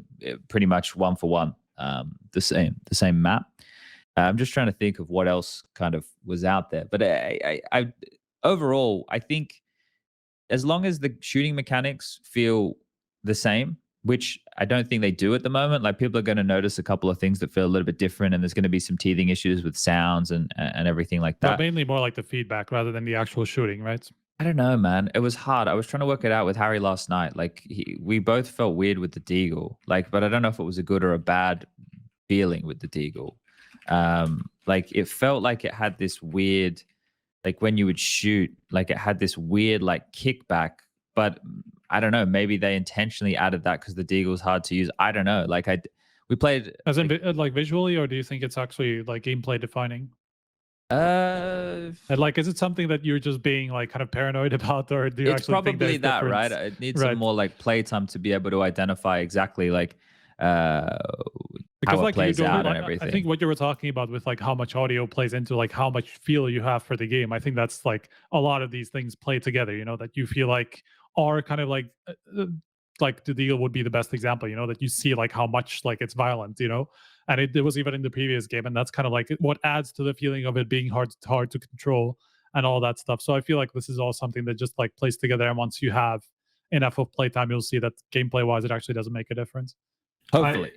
S1: pretty much one for one the same map. I'm just trying to think of what else kind of was out there. But I overall, I think as long as the shooting mechanics feel the same, which I don't think they do at the moment, like people are going to notice a couple of things that feel a little bit different, and there's going to be some teething issues with sounds and everything like that.
S2: But mainly more like the feedback rather than the actual shooting, right?
S1: I don't know, man. It was hard. I was trying to work it out with Harry last night. Like we both felt weird with the Deagle, like, but I don't know if it was a good or a bad feeling with the Deagle. Like it felt like it had this weird, like when you would shoot, like it had this weird like kickback, but I don't know, maybe they intentionally added that because the Deagle's hard to use. I don't know. Like we played
S2: as in like visually, or do you think it's actually like gameplay defining? And like, is it something that you're just being like kind of paranoid about, or do you
S1: it's
S2: actually
S1: probably
S2: think there's
S1: that,
S2: difference?
S1: right? It needs some more like playtime to be able to identify exactly like
S2: because
S1: how
S2: like
S1: it plays out and everything.
S2: I think what you were talking about with like how much audio plays into like how much feel you have for the game. I think that's like a lot of these things play together, you know, that you feel like are kind of like the Deagle would be the best example, you know, that you see like how much like it's violent, you know, and it was even in the previous game, and that's kind of like what adds to the feeling of it being hard to control and all that stuff. So I feel like this is all something that just like plays together, and once you have enough of playtime, you'll see that gameplay wise it actually doesn't make a difference.
S1: Hopefully.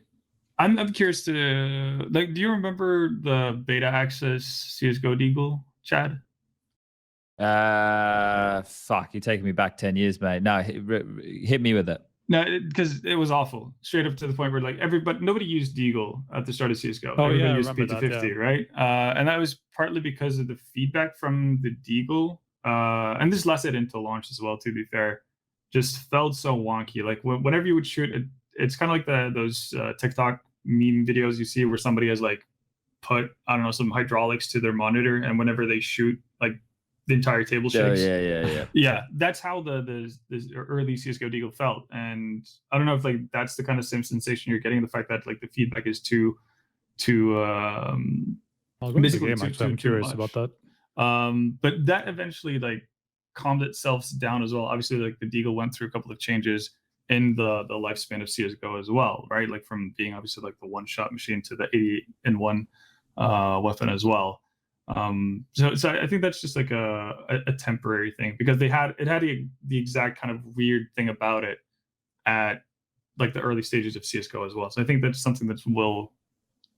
S3: I'm curious to like, do you remember the beta access CSGO Deagle, Chad?
S1: Fuck, you're taking me back 10 years, mate. No, hit me with it.
S3: No, because it was awful. Straight up to the point where like nobody used Deagle at the start of CSGO.
S2: Oh,
S3: Everybody
S2: yeah, I
S3: used
S2: remember that,
S3: P250, right? And that was partly because of the feedback from the Deagle. And this lasted into launch as well, to be fair. Just felt so wonky. Like whenever you would shoot, it's kind of like those TikTok meme videos you see where somebody has like put, I don't know, some hydraulics to their monitor, and whenever they shoot, like the entire table shakes. Yeah, that's how the early CSGO Deagle felt. And I don't know if like that's the kind of same sensation you're getting, the fact that like the feedback is too
S2: I'll go into the game, actually. I'm curious about that.
S3: But that eventually like calmed itself down as well. Obviously, like the Deagle went through a couple of changes, in the lifespan of CSGO as well, right? Like from being obviously like the one-shot machine to the 88-in-1 weapon as well. So I think that's just like a temporary thing, because it had the exact kind of weird thing about it at like the early stages of CSGO as well. So I think that's something that will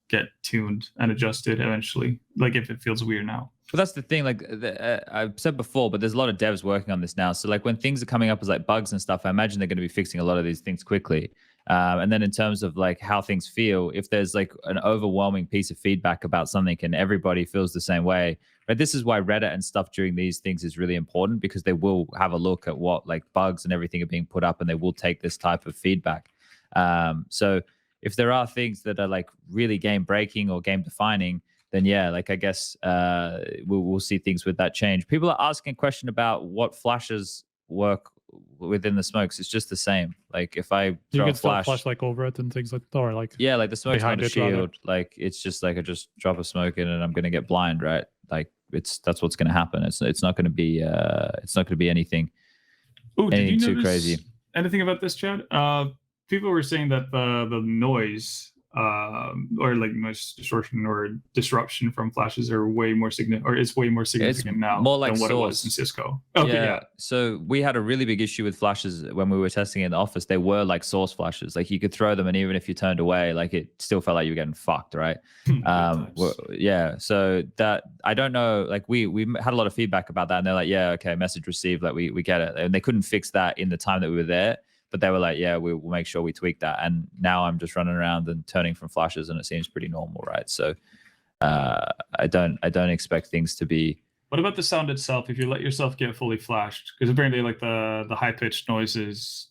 S3: get tuned and adjusted eventually, like if it feels weird now.
S1: But that's the thing, like I've said before, but there's a lot of devs working on this now. So like when things are coming up as like bugs and stuff, I imagine they're going to be fixing a lot of these things quickly. And then in terms of like how things feel, if there's like an overwhelming piece of feedback about something and everybody feels the same way, right? This is why Reddit and stuff during these things is really important, because they will have a look at what like bugs and everything are being put up, and they will take this type of feedback. So if there are things that are like really game breaking or game defining, then yeah, like I guess we'll see things with that change. People are asking a question about what flashes work within the smokes. It's just the same. Like if I throw a flash
S2: like over it and things like that, or like
S1: yeah, like the smoke's not a shield.
S2: Rather.
S1: Like it's just like I just drop a smoke in and I'm gonna get blind, right? Like that's what's gonna happen. It's not gonna be anything too crazy.
S3: Anything about this, Chad? People were saying that the noise or like noise distortion or disruption from flashes are way more significant, or is way more significant now
S1: more like
S3: than what
S1: source.
S3: it was in CSGO. Okay, yeah.
S1: So we had a really big issue with flashes when we were testing in the office. They were like source flashes. Like you could throw them, and even if you turned away, like it still felt like you were getting fucked, right? Yeah. So that I don't know. Like we had a lot of feedback about that, and they're like, yeah, okay, message received. Like we get it, and they couldn't fix that in the time that we were there. But they were like, yeah, we'll make sure we tweak that. And now I'm just running around and turning from flashes, and it seems pretty normal, right? So I don't expect things to be.
S3: What about the sound itself? If you let yourself get fully flashed, because apparently like the high pitched noise is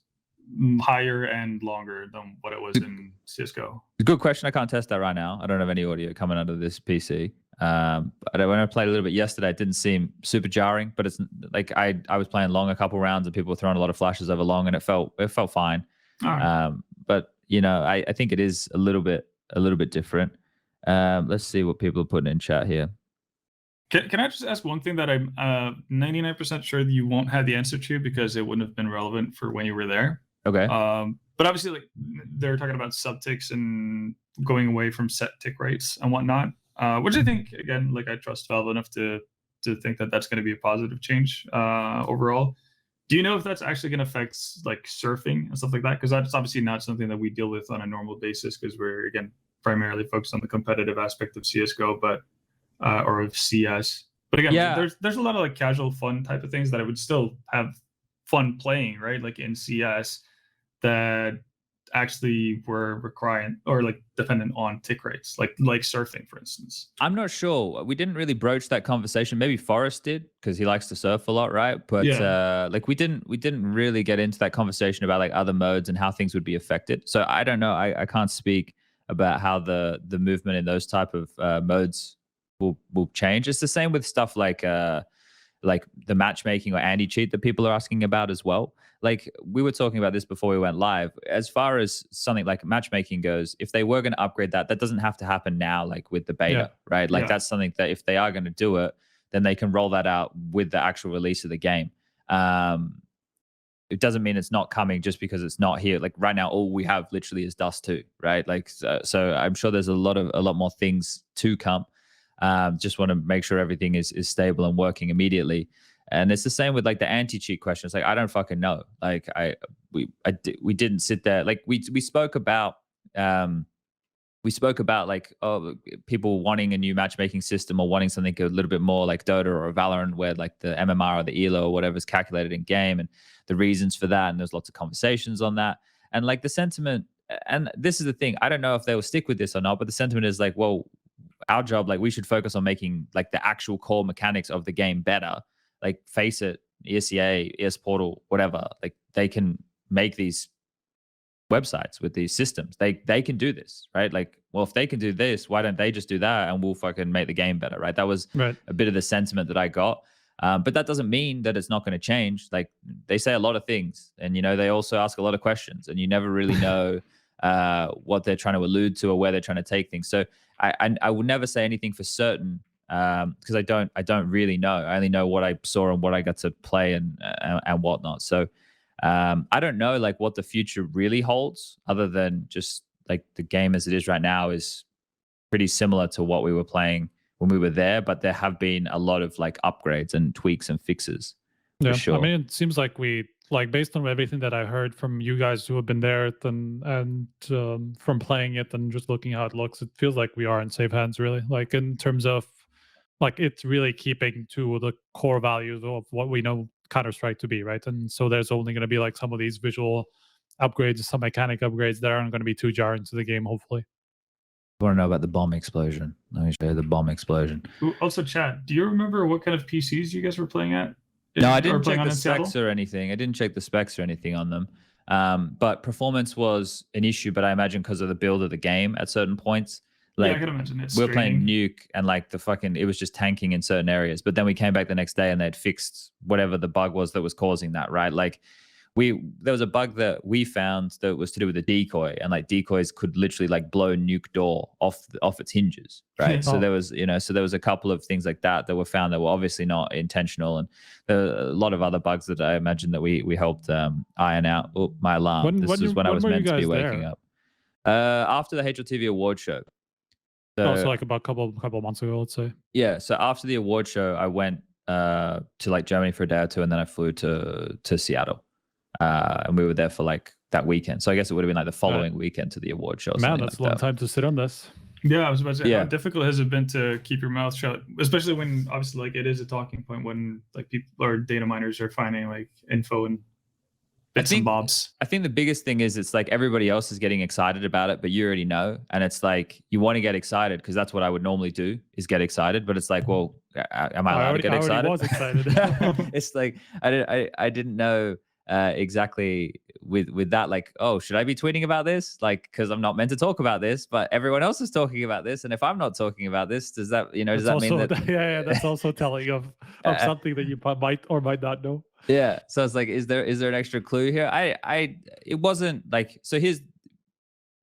S3: higher and longer than what it was in CSGO.
S1: Good question. I can't test that right now. I don't have any audio coming out of this PC. When I played a little bit yesterday, it didn't seem super jarring, but it's like I was playing long a couple rounds and people were throwing a lot of flashes over long, and it felt fine.
S3: Right.
S1: But you know, I think it is a little bit different. Let's see what people are putting in chat here.
S3: Can I just ask one thing that I'm 99% sure that you won't have the answer to, because it wouldn't have been relevant for when you were there?
S1: Okay.
S3: But obviously, like they're talking about sub ticks and going away from set tick rates and whatnot. Which I think, again, like I trust Valve enough to think that that's going to be a positive change overall. Do you know if that's actually going to affect like surfing and stuff like that? Because that's obviously not something that we deal with on a normal basis, because we're, again, primarily focused on the competitive aspect of CSGO, but or of CS. But again, there's a lot of like casual fun type of things that I would still have fun playing, right? Like in CS that actually were requiring or like dependent on tick rates, like surfing, for instance.
S1: I'm not sure. We didn't really broach that conversation. Maybe Forrest did, because he likes to surf a lot, right? But like we didn't really get into that conversation about like other modes and how things would be affected. So I don't know. I can't speak about how the movement in those type of modes will change. It's the same with stuff like the matchmaking or anti-cheat that people are asking about as well. Like we were talking about this before we went live. As far as something like matchmaking goes, if they were going to upgrade that doesn't have to happen now, like with the beta, right? Like that's something that if they are going to do it, then they can roll that out with the actual release of the game. It doesn't mean it's not coming just because it's not here. Like right now, all we have literally is Dust 2, right? Like so I'm sure there's a lot more things to come. Just want to make sure everything is stable and working immediately. And it's the same with like the anti-cheat question. It's like, I don't fucking know. Like we didn't sit there. Like we spoke about like, oh, people wanting a new matchmaking system or wanting something a little bit more like Dota or Valorant, where like the MMR or the ELO or whatever is calculated in game, and the reasons for that. And there's lots of conversations on that. And like the sentiment, and this is the thing, I don't know if they will stick with this or not, but the sentiment is like, well, our job, like we should focus on making like the actual core mechanics of the game better. Like Face It, ESEA, ES Portal, whatever. Like they can make these websites with these systems. They can do this, right? Like, well, if they can do this, why don't they just do that and we'll fucking make the game better, right? That was a bit of the sentiment that I got. But that doesn't mean that it's not going to change. Like they say a lot of things, and you know they also ask a lot of questions, and you never really know what they're trying to allude to or where they're trying to take things. So I will never say anything for certain, because I don't really know. I only know what I saw and what I got to play and whatnot. So I don't know like what the future really holds, other than just like the game as it is right now is pretty similar to what we were playing when we were there, but there have been a lot of like upgrades and tweaks and fixes.
S2: Yeah,
S1: For sure.
S2: I mean, it seems like we like based on everything that I heard from you guys who have been there, and from playing it and just looking how it looks, it feels like we are in safe hands, really. Like in terms of like it's really keeping to the core values of what we know Counter-Strike to be, right? And so there's only going to be like some of these visual upgrades, some mechanic upgrades that aren't going to be too jarring to the game, hopefully.
S1: I want to know about the bomb explosion. Let me show you the bomb explosion.
S3: Ooh, also, chat, do you remember what kind of PCs you guys were playing at?
S1: No, I didn't check the specs or anything. I didn't check the specs or anything on them. But performance was an issue, but I imagine because of the build of the game at certain points. Like,
S3: yeah, I can imagine it.
S1: We were playing Nuke and like it was just tanking in certain areas. But then we came back the next day and they'd fixed whatever the bug was that was causing that, right? Like there was a bug that we found that was to do with a decoy, and like decoys could literally like blow Nuke door off its hinges, right? So there was, there was a couple of things like that were found that were obviously not intentional, and there were a lot of other bugs that I imagine that we helped iron out. Oh, my alarm! This was when I was meant to be waking up. After the HLTV award show.
S2: So like about couple months ago, let's say.
S1: Yeah. So after the award show, I went to like Germany for a day or two, and then I flew to Seattle. And we were there for like that weekend. So I guess it would have been like the following weekend to the award show.
S2: Man, that's a long time to sit on this.
S3: Yeah, I was about to say, how difficult has it been to keep your mouth shut? Especially when obviously like it is a talking point when like people or data miners are finding like info and bits and bobs.
S1: I think the biggest thing is it's like everybody else is getting excited about it, but you already know. And it's like you want to get excited because that's what I would normally do is get excited. But it's like, well, am I allowed to get excited?
S2: I was excited.
S1: It's like I didn't know exactly with that, like, oh, should I be tweeting about this, like, because I'm not meant to talk about this, but everyone else is talking about this, and if I'm not talking about this, does that mean that
S2: yeah, that's also telling of something that you might or might not know.
S1: Yeah, so it's like, is there an extra clue here? It wasn't like, so here's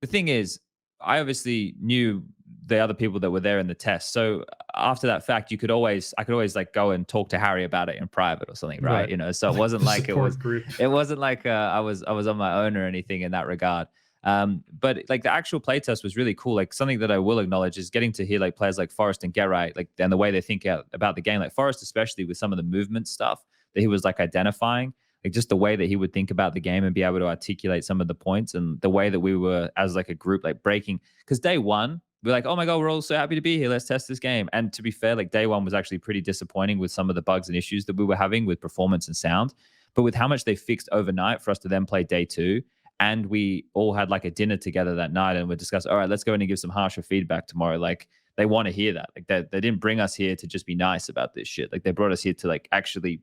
S1: the thing is, I obviously knew the other people that were there in the test. So after that fact, I could always like go and talk to Harry about it in private or something, right? So it wasn't like it wasn't like I was on my own or anything in that regard. But like the actual playtest was really cool. Like something that I will acknowledge is getting to hear like players like Forrest and Gerite, like, and the way they think about the game. Like Forrest, especially with some of the movement stuff that he was like identifying, like just the way that he would think about the game and be able to articulate some of the points, and the way that we were as like a group like breaking. Because day one, we're like, oh my God, we're all so happy to be here. Let's test this game. And to be fair, like day one was actually pretty disappointing with some of the bugs and issues that we were having with performance and sound. But with how much they fixed overnight for us to then play day two, and we all had like a dinner together that night and we discussed, all right, let's go in and give some harsher feedback tomorrow. Like they want to hear that. Like they didn't bring us here to just be nice about this shit. Like they brought us here to like actually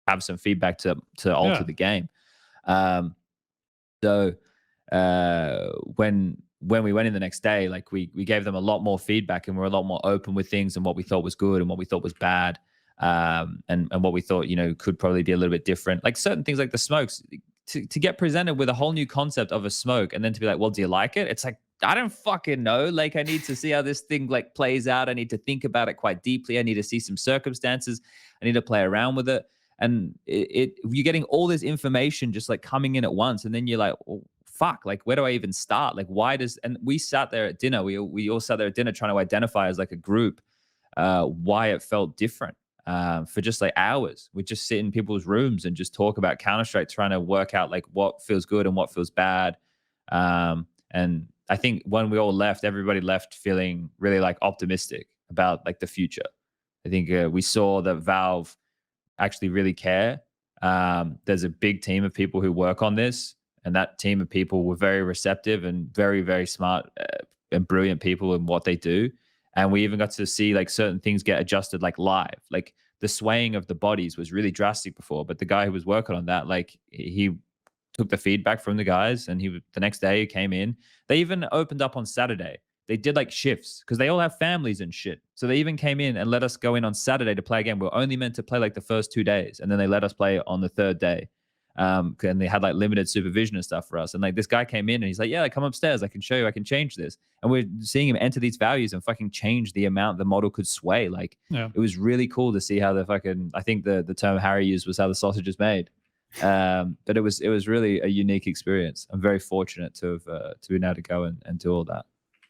S1: have some feedback to alter the game. So when we went in the next day, like we gave them a lot more feedback, and we're a lot more open with things and what we thought was good and what we thought was bad, and what we thought could probably be a little bit different. Like certain things like the smokes, to get presented with a whole new concept of a smoke and then to be like, well, do you like it? It's like, I don't fucking know. Like I need to see how this thing like plays out. I need to think about it quite deeply. I need to see some circumstances. I need to play around with it. And you're getting all this information just like coming in at once, and then you're like, well, fuck, like where do I even start? Like and we sat there at dinner, we all sat there at dinner trying to identify as like a group why it felt different for just like hours. We just sit in people's rooms and just talk about Counter-Strike, trying to work out like what feels good and what feels bad. And I think when we all left, everybody left feeling really like optimistic about like the future. I think we saw that Valve actually really care. There's a big team of people who work on this, and that team of people were very receptive and very, very smart and brilliant people in what they do. And we even got to see like certain things get adjusted like live. Like the swaying of the bodies was really drastic before, but the guy who was working on that, like he took the feedback from the guys, and the next day he came in. They even opened up on Saturday. They did like shifts because they all have families and shit. So they even came in and let us go in on Saturday to play again. We were only meant to play like the first 2 days, and then they let us play on the third day. And they had like limited supervision and stuff for us. And like this guy came in and he's like, yeah, come upstairs. I can show you. I can change this. And we're seeing him enter these values and fucking change the amount the model could sway. Like it was really cool to see how I think the term Harry used was how the sausage is made. But it was really a unique experience. I'm very fortunate to have to be able to go and do all that.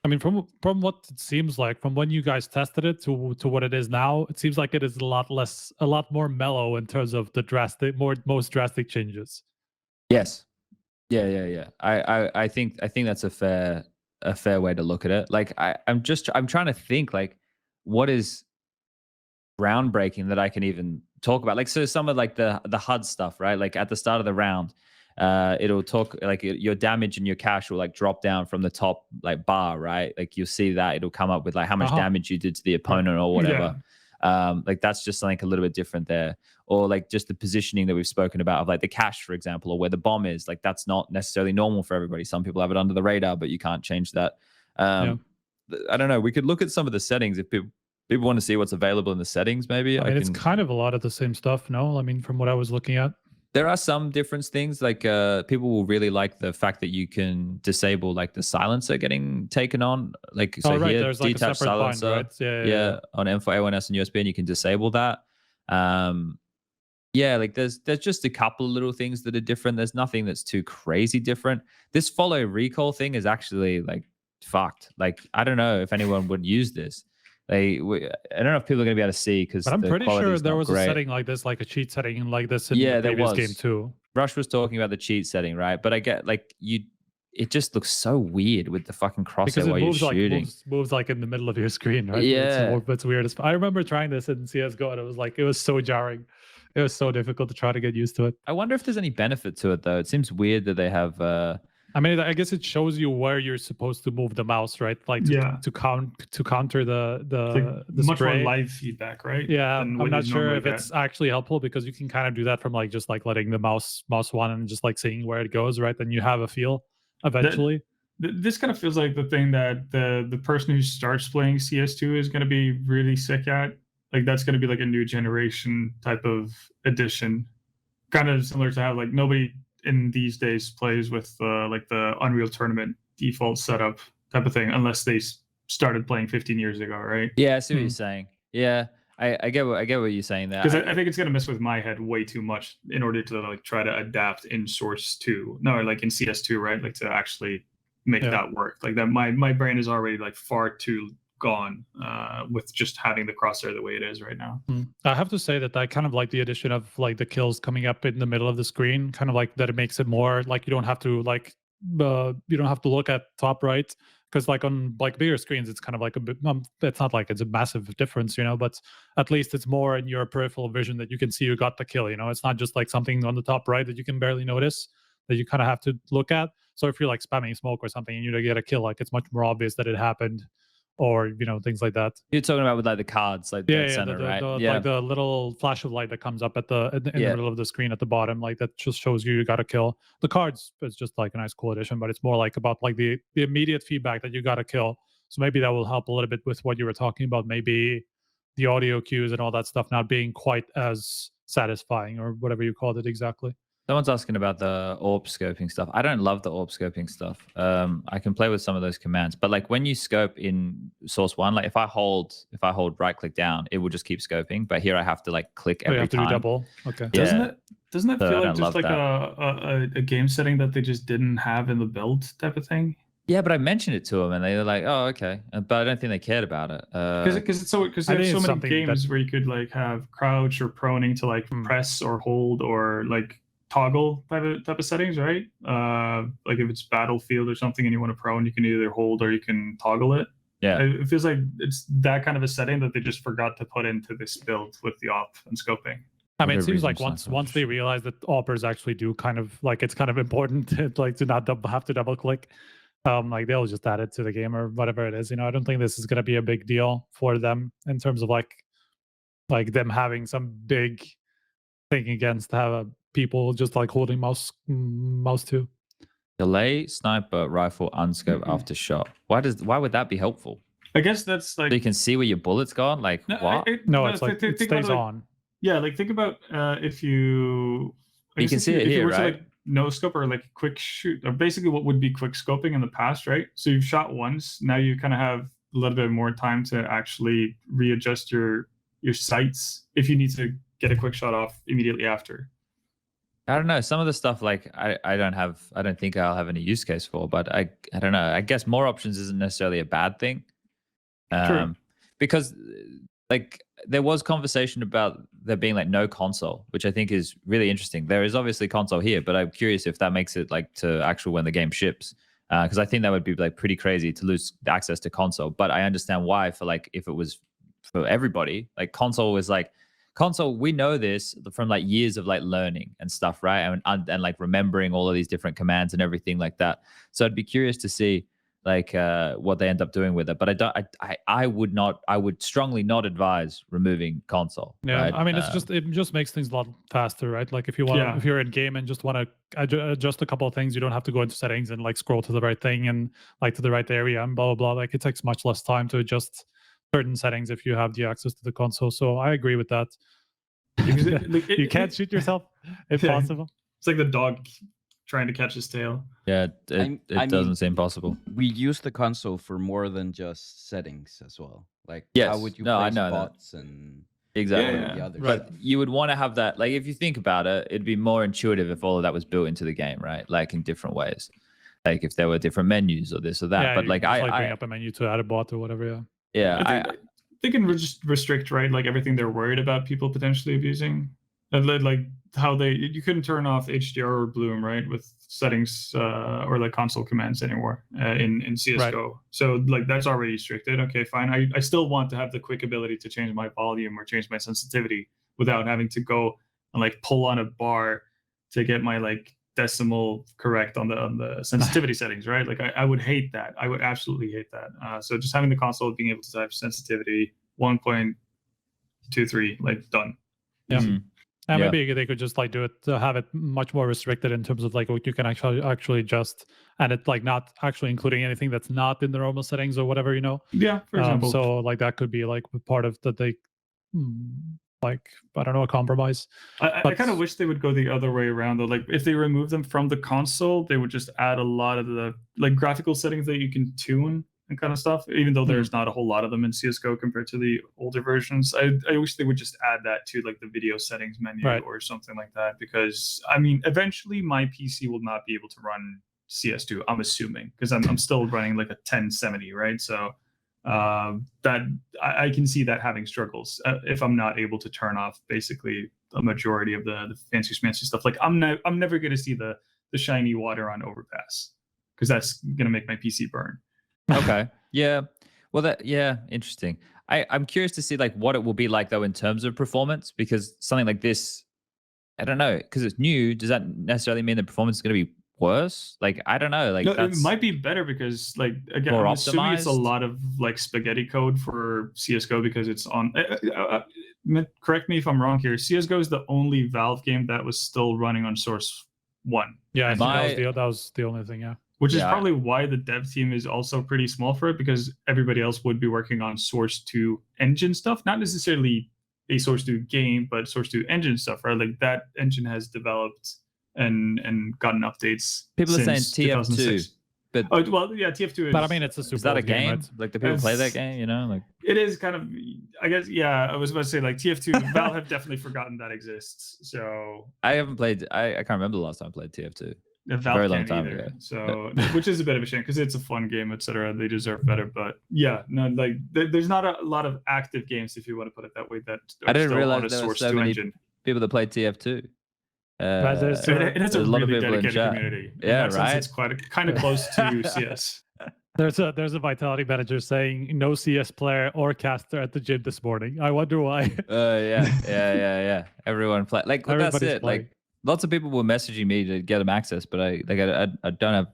S2: I mean, from what it seems like, from when you guys tested it to what it is now, it seems like it is a lot more mellow in terms of the most drastic changes.
S1: Yes. Yeah. I think that's a fair way to look at it. Like I'm trying to think like what is groundbreaking that I can even talk about. Like so some of like the HUD stuff, right? Like at the start of the round, it'll talk like your damage and your cash will like drop down from the top like bar, right? Like you'll see that it'll come up with like how much damage you did to the opponent or whatever. Like that's just like a little bit different there. Or like just the positioning that we've spoken about of like the cache, for example, or where the bomb is. Like that's not necessarily normal for everybody. Some people have it under the radar, but you can't change that. I don't know. We could look at some of the settings if people want to see what's available in the settings. Maybe
S2: I mean, it's kind of a lot of the same stuff. No, I mean, from what I was looking at.
S1: There are some different things, like people will really like the fact that you can disable like the silencer getting taken on. Like so here,
S2: there's like
S1: detached
S2: a separate
S1: silencer,
S2: bind, right?
S1: Yeah, on M4, A1S, and USB, and you can disable that. Yeah, like there's just a couple of little things that are different. There's nothing that's too crazy different. This follow recall thing is actually like fucked. Like I don't know if anyone would use this. I don't know if people are going to be able to see because
S2: I'm pretty sure there was
S1: great.
S2: A setting like this, like a cheat setting like this in the previous game too.
S1: Rush was talking about the cheat setting, right? But I get like it just looks so weird with the fucking crosshair while you're shooting.
S2: Moves like in the middle of your screen, right?
S1: Yeah,
S2: it's weird. I remember trying this in CSGO and it was so jarring. It was so difficult to try to get used to it.
S1: I wonder if there's any benefit to it though. It seems weird that they have.
S2: I mean, I guess it shows you where you're supposed to move the mouse, right? Like to counter the
S3: much
S2: spray.
S3: more live feedback, right?
S2: Yeah, I'm not sure if it's actually helpful because you can kind of do that from like just like letting the mouse one and just like seeing where it goes, right? Then you have a feel eventually.
S3: This kind of feels like the thing that the person who starts playing CS2 is going to be really sick at. Like that's going to be like a new generation type of edition, kind of similar to how like nobody in these days plays with like the Unreal Tournament default setup type of thing, unless they started playing 15 years ago, right?
S1: Yeah, I see what you're saying. Yeah, I get what you're saying there.
S3: Because I think it's gonna mess with my head way too much in order to like try to adapt in Source 2. No, like in CS2, right? Like to actually make that work. Like that, my brain is already like far too gone with just having the crosshair the way it is right now.
S2: I have to say that I kind of like the addition of like the kills coming up in the middle of the screen, kind of like that it makes it more like you don't have to look at top right, because like on like bigger screens it's kind of like a bit it's not like it's a massive difference, but at least it's more in your peripheral vision that you can see you got the kill. It's not just like something on the top right that you can barely notice, that you kind of have to look at. So if you're like spamming smoke or something and you get a kill, like it's much more obvious that it happened, or things like that.
S1: You're talking about with like the cards, like center, right?
S2: Like the little flash of light that comes up at in the middle of the screen at the bottom, like that just shows you got a kill. The cards is just like a nice cool addition, but it's more like about like the immediate feedback that you got a kill. So maybe that will help a little bit with what you were talking about. Maybe the audio cues and all that stuff not being quite as satisfying, or whatever you called it exactly.
S1: Someone's asking about the AWP scoping stuff. I don't love the AWP scoping stuff. I can play with some of those commands, but like when you scope in Source 1, like if I hold right click down, it will just keep scoping. But here I have to like click every time.
S2: You have to do double. Okay.
S1: Yeah.
S3: Doesn't that feel like just like a game setting that they just didn't have in the build type of thing?
S1: Yeah, but I mentioned it to them and they were like, "Oh, okay," but I don't think they cared about it.
S3: Because there's so many games where you could like have crouch or proning to like press or hold or like toggle type of settings, right? Like if it's Battlefield or something and you want to prone, you can either hold or you can toggle it.
S1: Yeah,
S3: it feels like it's that kind of a setting that they just forgot to put into this build with the op and scoping.
S2: I mean, it seems like once they realize that oppers actually do kind of like it's kind of important to not have to double click. Like they'll just add it to the game or whatever it is. I don't think this is going to be a big deal for them in terms of like them having some big thing against people just like holding mouse too.
S1: Delay sniper rifle unscope after shot. Why would that be helpful?
S3: I guess that's like
S1: so you can see where your bullet's gone. Like what?
S2: It's like it stays on.
S3: Yeah, like think about if you
S1: can see it here, right?
S3: No scope or like quick shoot, or basically what would be quick scoping in the past, right? So you've shot once, now you kind of have a little bit more time to actually readjust your sights if you need to get a quick shot off immediately after.
S1: I don't know. Some of the stuff like I don't think I'll have any use case for, but I don't know. I guess more options isn't necessarily a bad thing.
S3: True.
S1: Because like there was conversation about there being like no console, which I think is really interesting. There is obviously console here, but I'm curious if that makes it like to actual when the game ships. Because I think that would be like pretty crazy to lose access to console. But I understand why for like if it was for everybody, like console was like console. We know this from like years of like learning and stuff, right? And like remembering all of these different commands and everything like that. So I'd be curious to see like what they end up doing with it. But I would strongly not advise removing console.
S2: Yeah,
S1: right?
S2: I mean, it just makes things a lot faster, right? Like if you're in game and just want to adjust a couple of things, you don't have to go into settings and like scroll to the right thing and like to the right area and blah blah blah. Like it takes much less time to adjust certain settings if you have the access to the console. So I agree with that. You can't shoot yourself if possible.
S3: It's like the dog trying to catch his tail.
S1: Yeah, it doesn't seem possible.
S7: We use the console for more than just settings as well. Like
S1: yes.
S7: how would you
S1: place
S7: I know bots
S1: that.
S7: and
S1: exactly
S7: the others.
S1: But you would want to have that, like if you think about it, it'd be more intuitive if all of that was built into the game, right? Like in different ways. Like if there were different menus or this or that.
S2: Yeah,
S1: but like I
S2: bring up a menu to add a bot or whatever.
S1: Yeah.
S3: They can just restrict, right? Like everything they're worried about people potentially abusing. And like how you couldn't turn off HDR or Bloom, right? With settings or like console commands anymore in CSGO. Right. So like that's already restricted. Okay, fine. I still want to have the quick ability to change my volume or change my sensitivity without having to go and like pull on a bar to get my like decimal correct on the sensitivity settings, right? Like I would hate that. I would absolutely hate that. So just having the console being able to type sensitivity 1.23, like done.
S2: Yeah. Mm-hmm. And maybe they could just like do it to have it much more restricted in terms of like what you can actually adjust, and it like not actually including anything that's not in the normal settings or whatever, you know.
S3: Yeah, for example.
S2: So like that could be like part of that they like, I don't know, a compromise.
S3: I kind of wish they would go the other way around though. Like if they remove them from the console, they would just add a lot of the like graphical settings that you can tune and kind of stuff, even though there's not a whole lot of them in CSGO compared to the older versions. I wish they would just add that to like the video settings menu or something like that, because I mean eventually my PC will not be able to run CS2, I'm assuming, because I'm still running like a 1070, right? So that I can see that having struggles if I'm not able to turn off basically a majority of the fancy schmancy stuff. Like I'm never going to see the shiny water on overpass, because that's going to make my PC burn.
S1: Okay. Yeah. Well, interesting. I'm curious to see like what it will be like though in terms of performance, because something like this, I don't know, because it's new. Does that necessarily mean the performance is going to be worse? Like I don't know. Like
S3: no, it might be better because like again, I'm assuming it's a lot of like spaghetti code for CS:GO because it's on. Correct me if I'm wrong here. CS:GO is the only Valve game that was still running on Source 1.
S2: Yeah, I think that was the only thing. Yeah.
S3: Which is probably why the dev team is also pretty small for it, because everybody else would be working on Source 2 engine stuff, not necessarily a Source 2 game, but Source 2 engine stuff, right? Like that engine has developed and gotten updates.
S1: People are saying TF2, but
S3: TF2
S2: but I mean, it's a super.
S1: Is that a game?
S2: Right?
S1: Like, do people play that game? You know, like
S3: it is kind of. I guess I was about to say like TF2. Valve have definitely forgotten that exists. So
S1: I haven't played. I can't remember the last time I played TF2.
S3: Valve very long time ago. So, which is a bit of a shame because it's a fun game, etc. They deserve better, but like there's not a lot of active games, if you want to put it that way. That
S1: I didn't realize there were so many people that played TF2
S3: it has a really dedicated community.
S1: Yeah, right.
S3: It's kind of close to CS.
S2: There's a Vitality manager saying no CS player or caster at the gym this morning. I wonder why.
S1: Yeah. Everyone play like that's it.
S2: Playing.
S1: Like lots of people were messaging me to get them access, but I don't have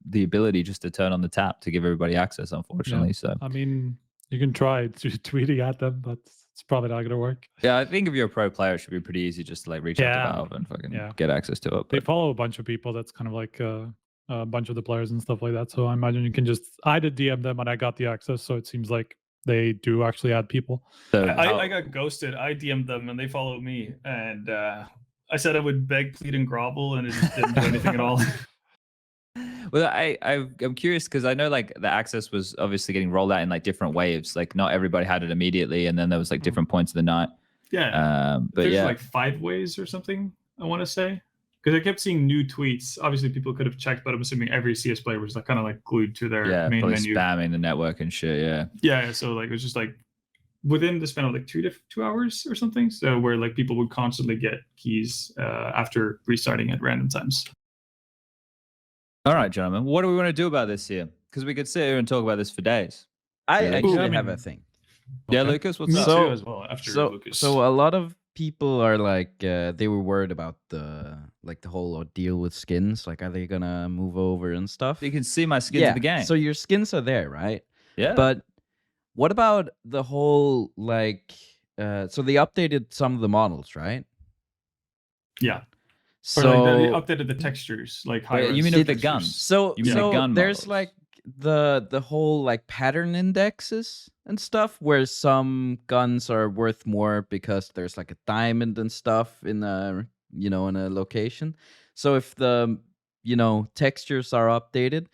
S1: the ability just to turn on the tap to give everybody access, unfortunately. So
S2: I mean, you can try tweeting at them, but it's probably not going to work.
S1: Yeah, I think if you're a pro player, it should be pretty easy just to like reach out to Valve and fucking get access to it. But
S2: they follow a bunch of people. That's kind of like a bunch of the players and stuff like that. So I imagine you can I did DM them and I got the access. So it seems like they do actually add people.
S3: So I got ghosted. I DM'd them and they followed me. And I said I would beg, plead, and grovel, and it just didn't do anything at all.
S1: Well, I'm curious because I know like the access was obviously getting rolled out in like different waves. Like not everybody had it immediately, and then there was like different points of the night.
S3: Yeah.
S1: But
S3: there's like 5 ways or something, I want to say. because I kept seeing new tweets. Obviously, people could have checked, but I'm assuming every CS player was like kind of like glued to their main
S1: probably
S3: menu.
S1: spamming the network and shit. Yeah.
S3: Yeah, so like it was just like within the span of like 2 hours or something. So where like people would constantly get keys after restarting at random times.
S1: All right, gentlemen, what do we want to do about this here? Because we could sit here and talk about this for days.
S7: I
S1: Really?
S7: actually have a thing.
S1: Yeah,
S2: Okay.
S1: Lucas, what's
S3: Me
S1: up?
S3: too as well. After Lucas.
S7: So a lot of people are like, they were worried about the whole ordeal with skins. Like, are they gonna move over and stuff?
S1: You can see my skins in the game.
S7: So your skins are there, right?
S1: Yeah.
S7: But what about the whole like? So they updated some of the models, right?
S3: yeah.
S7: So
S3: Or like they updated the textures, like high.
S1: you mean
S3: res
S1: of the
S3: textures.
S1: guns?
S7: So
S1: You mean
S7: so
S1: the gun
S7: there's
S1: models?
S7: like the whole like pattern indexes and stuff, where some guns are worth more because there's like a diamond and stuff in a in a location. So if the textures are updated,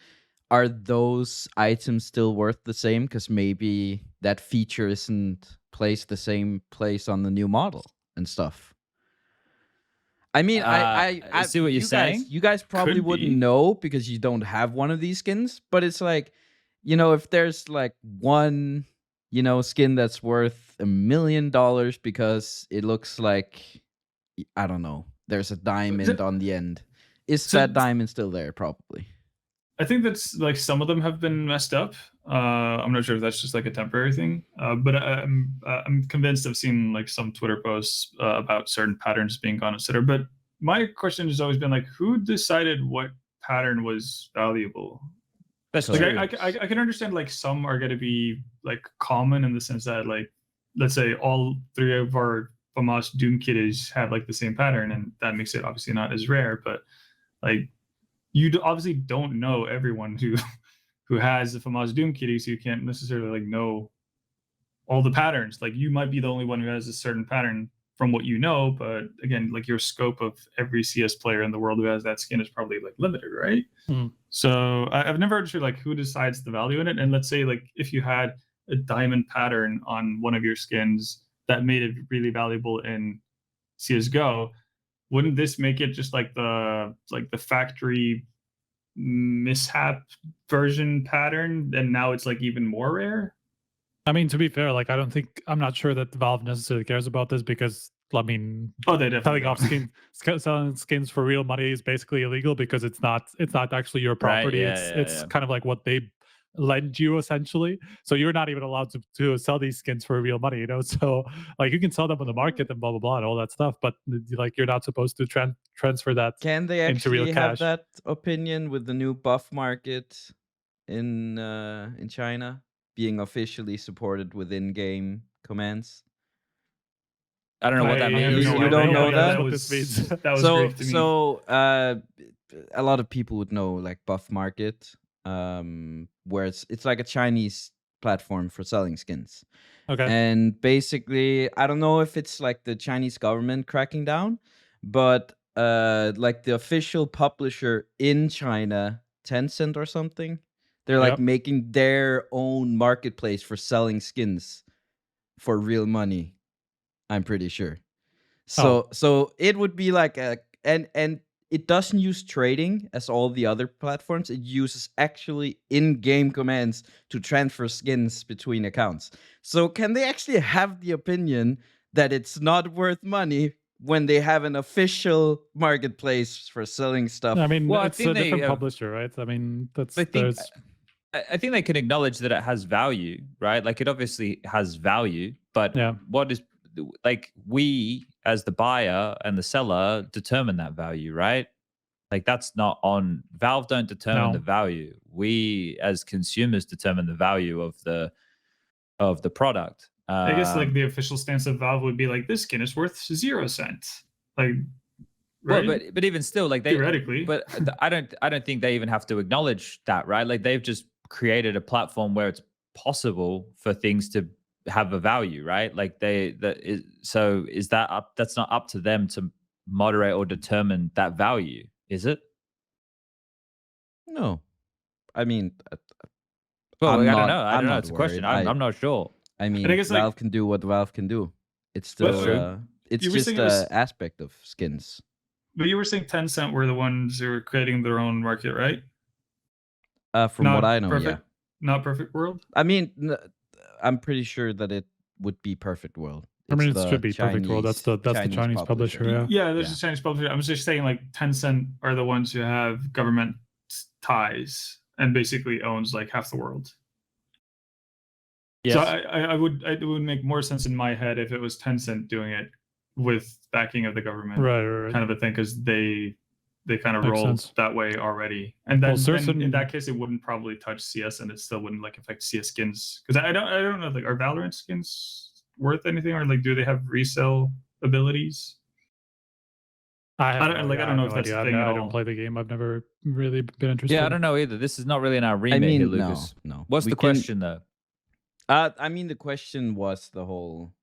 S7: are those items still worth the same? Because maybe that feature isn't placed the same place on the new model and stuff. I mean, I
S1: see what you're saying.
S7: You guys probably
S3: Could
S7: wouldn't
S3: be.
S7: know because you don't have one of these skins. But it's like, if there's like one, skin that's worth $1 million because it looks like, I don't know, there's a diamond on the end. Is
S3: So-
S7: that diamond still there? Probably.
S3: I think that's like some of them have been messed up. I'm not sure if that's just like a temporary thing, but I'm convinced I've seen like some Twitter posts about certain patterns being gone, etc. But my question has always been like, who decided what pattern was valuable?
S1: That's
S3: Like
S1: true.
S3: I can understand like some are going to be like common in the sense that like let's say all 3 of our FAMAS Doom kitties have like the same pattern, and that makes it obviously not as rare. But like obviously don't know everyone who has the FAMAS Doom kitty, so you can't necessarily like know all the patterns. Like you might be the only one who has a certain pattern from what you know, but again, like your scope of every CS player in the world who has that skin is probably like limited, right? So I've never understood like who decides the value in it. And let's say like if you had a diamond pattern on one of your skins that made it really valuable in CSGO, wouldn't this make it just like the factory mishap version pattern, and now it's like even more rare?
S2: I mean, to be fair, like I'm not sure that Valve necessarily cares about this because I mean,
S3: Oh, they definitely
S2: selling off selling skins for real money is basically illegal because it's not actually your property.
S1: yeah,
S2: It's kind of like what they lend you essentially. So you're not even allowed to sell these skins for real money, So like you can sell them on the market and blah blah blah and all that stuff, but like you're not supposed to transfer that.
S7: Can they
S2: into real
S7: actually have
S2: cash.
S7: that opinion with the new buff market in China being officially supported with in-game commands?
S1: I don't know what that
S3: I have
S1: means.
S3: no
S7: You don't
S3: idea.
S7: know
S3: Yeah,
S7: that?
S3: That
S2: What
S3: was,
S2: this means.
S3: that was
S7: So
S3: great to me.
S7: a lot of people would know like buff market, where it's like a Chinese platform for selling skins.
S2: Okay.
S7: And basically, I don't know if it's like the Chinese government cracking down, but like the official publisher in China, Tencent or something, they're like
S2: Yep.
S7: making their own marketplace for selling skins for real money. I'm pretty sure. So it would be like and it doesn't use trading as all the other platforms. It uses actually in-game commands to transfer skins between accounts. So can they actually have the opinion that it's not worth money when they have an official marketplace for selling stuff?
S2: I mean,
S1: Well, I
S2: it's
S1: think
S2: a
S1: they,
S2: different publisher, right? I mean,
S1: I think they can acknowledge that it has value, right? Like it obviously has value, but
S2: Yeah.
S1: what is like we as the buyer and the seller determine that value, right? Like that's not on Valve. Don't determine
S2: No.
S1: the value. We as consumers determine the value of the product.
S3: I guess like the official stance of Valve would be like this skin is worth 0 cents. Like right?
S1: Well, but even still, like they
S3: theoretically.
S1: But I don't think they even have to acknowledge that, right? Like they've just created a platform where it's possible for things to have a value, right? Like so is that up? That's not up to them to moderate or determine that value, is it?
S7: No. I mean,
S1: Well,
S7: I'm
S1: I
S7: not-
S1: don't know. I
S7: I'm
S1: don't know.
S7: not
S1: It's a question.
S7: worried.
S1: I'm not sure.
S7: I mean,
S3: I guess, like-
S7: Valve can do what Valve can do. It's
S3: Well,
S7: still it's
S3: you were
S7: just
S3: saying
S7: an
S3: it was-
S7: aspect of skins.
S3: But you were saying Tencent were the ones who were creating their own market, right?
S7: From what I know,
S3: perfect,
S7: yeah.
S3: Not Perfect World.
S7: I mean, I'm pretty sure that it would be Perfect World.
S2: I mean, it should be Perfect World. That's the Chinese publisher. Yeah.
S3: Yeah, there's a Chinese publisher. I was just saying, like Tencent are the ones who have government ties and basically owns like half the world. Yes. So it would make more sense in my head if it was Tencent doing it with backing of the government,
S2: right.
S3: kind of a thing, because they kind of
S2: Makes
S3: roll
S2: sense.
S3: that way already. And then,
S2: then
S3: in that case, it wouldn't probably touch CS, and it still wouldn't like affect CS skins. Because I don't know, like, are Valorant skins worth anything, or like do they have resale abilities? I don't know if that's the thing.
S2: I don't play the game. I've never really been interested.
S1: Yeah, I don't know either. This is not really in our remit here, Lucas.
S7: No.
S1: What's the question though?
S7: I mean, the question was the whole: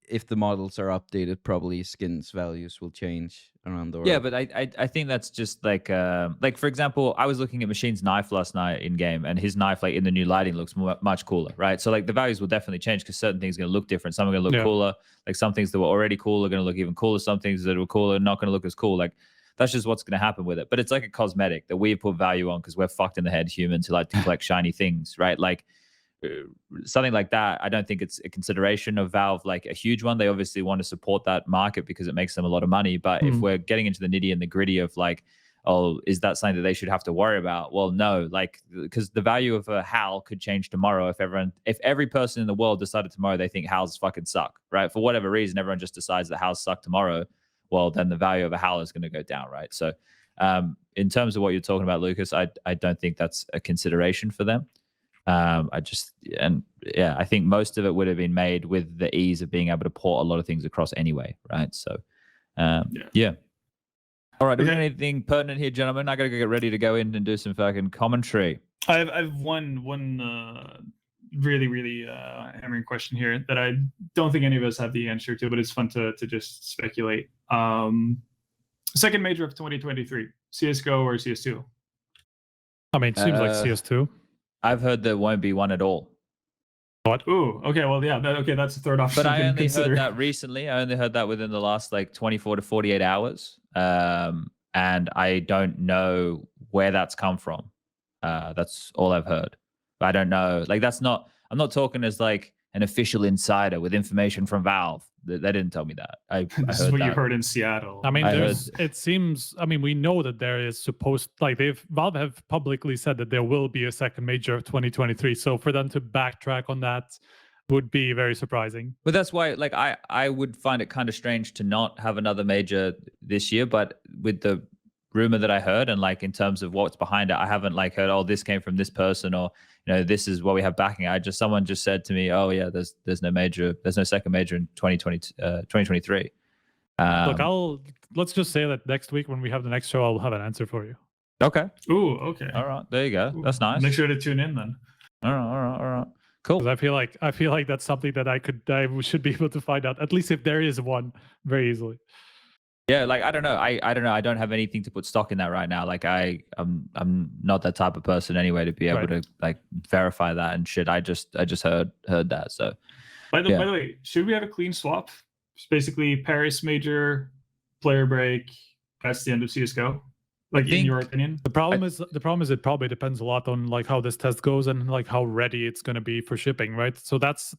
S7: if the models are updated, probably skins values will change around the world.
S1: Yeah, but I think that's just like for example, I was looking at Machine's knife last night in game, and his knife like in the new lighting looks much cooler, right? So like the values will definitely change because certain things are going to look different. Some are going to look cooler. Like some things that were already cool are going to look even cooler. Some things that were cooler are not going to look as cool. Like that's just what's going to happen with it. But it's like a cosmetic that we put value on because we're fucked in the head humans who like to collect shiny things, right? Like something like that, I don't think it's a consideration of Valve, like a huge one. They obviously want to support that market because it makes them a lot of money. But if we're getting into the nitty and the gritty of like, oh, is that something that they should have to worry about? Well, no, like, because the value of a HAL could change tomorrow if every person in the world decided tomorrow they think HALs fucking suck, right? For whatever reason, everyone just decides that HALs suck tomorrow. Well, then the value of a HAL is going to go down, right? So in terms of what you're talking about, Lucas, I don't think that's a consideration for them. I think most of it would have been made with the ease of being able to port a lot of things across anyway, right? So, yeah. All right, do we have anything pertinent here, gentlemen? I gotta get ready to go in and do some fucking commentary.
S3: I've one really hammering question here that I don't think any of us have the answer to, but it's fun to just speculate. Second major of 2023, CSGO or CS2?
S2: I mean, it seems like CS2.
S1: I've heard there won't be one at all.
S2: What?
S3: Ooh, okay, well, yeah, that's the third option.
S1: But I only heard that recently. I only heard that within the last like 24 to 48 hours. And I don't know where that's come from. That's all I've heard. But I don't know. Like, I'm not talking as like an official insider with information from Valve. They didn't tell me that.
S3: This is what you heard in Seattle.
S2: I mean, it seems. I mean, we know that there is Valve have publicly said that there will be a second major of 2023. So for them to backtrack on that would be very surprising.
S1: But that's why, like, I would find it kind of strange to not have another major this year. But with the rumor that I heard and like in terms of what's behind it, I haven't like heard, oh, this came from this person, or this is what we have backing. Someone just said to me, oh yeah, there's no second major in 2023.
S2: Look, let's just say that next week when we have the next show, I'll have an answer for you.
S1: Okay.
S3: Ooh, okay.
S1: All right, there you go. That's nice.
S3: Make sure to tune in then.
S1: All right. Cool.
S2: I feel like that's something that I should be able to find out, at least if there is one, very easily.
S1: Yeah, like I don't know. I don't know. I don't have anything to put stock in that right now. Like I'm not that type of person anyway to be able to like verify that and shit. I just heard that. So
S3: by the way, should we have a clean swap? It's basically Paris major, player break. That's the end of CSGO. Like, in your opinion?
S2: The problem is it probably depends a lot on like how this test goes and like how ready it's going to be for shipping, right? So that's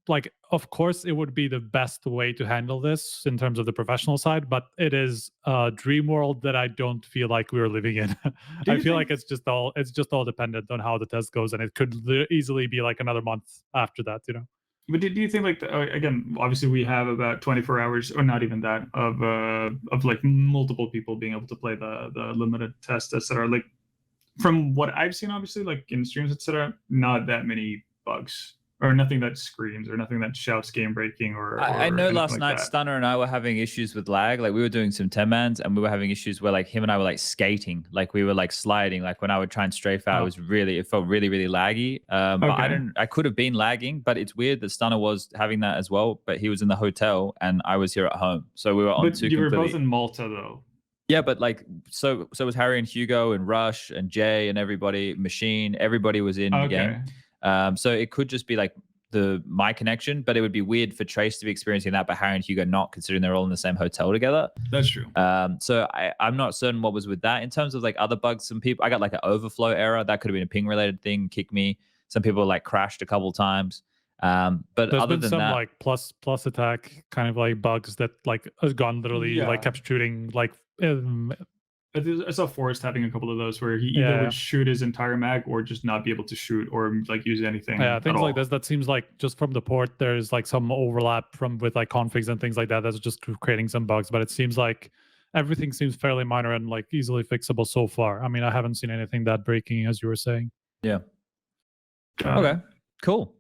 S2: like, of course it would be the best way to handle this in terms of the professional side, but it is a dream world that I don't feel like we're living in. I feel like it's just all dependent on how the test goes, and it could easily be like another month after that,
S3: But do you think, like, again, obviously we have about 24 hours, or not even that, of like multiple people being able to play the limited test, etc. Like, from what I've seen, obviously, like in streams, etc., not that many bugs, or nothing that screams, or nothing that shouts game breaking, or
S1: I know last
S3: like
S1: night
S3: that.
S1: Stunner and I were having issues with lag. Like, we were doing some 10-mans and we were having issues where like him and I were like skating, like we were like sliding. Like when I would try and strafe out, it felt really, really laggy. But I could have been lagging, but it's weird that Stunner was having that as well, but he was in the hotel and I was here at home. So we were on two.
S3: You were both in Malta though.
S1: Yeah, but like, so was Harry and Hugo and Rush and Jay and everybody, Machine, everybody was in the game. So it could just be like my connection, but it would be weird for Trace to be experiencing that, but Harry and Hugo not, considering they're all in the same hotel together.
S3: That's true.
S1: So I'm not certain what was with that. In terms of like other bugs, some people, I got like an overflow error. That could have been a ping related thing, kick me. Some people like crashed a couple times. But
S2: there's
S1: other
S2: been
S1: than
S2: some
S1: that,
S2: like plus attack kind of like bugs that like has gone literally like kept shooting like
S3: I saw Forrest having a couple of those where he either would shoot his entire mag or just not be able to shoot or like use anything.
S2: Yeah, things like this. That seems like just from the port, there's like some overlap with like configs and things like that. That's just creating some bugs. But it seems like everything seems fairly minor and like easily fixable so far. I mean, I haven't seen anything that breaking, as you were saying.
S1: Yeah. Okay. Cool,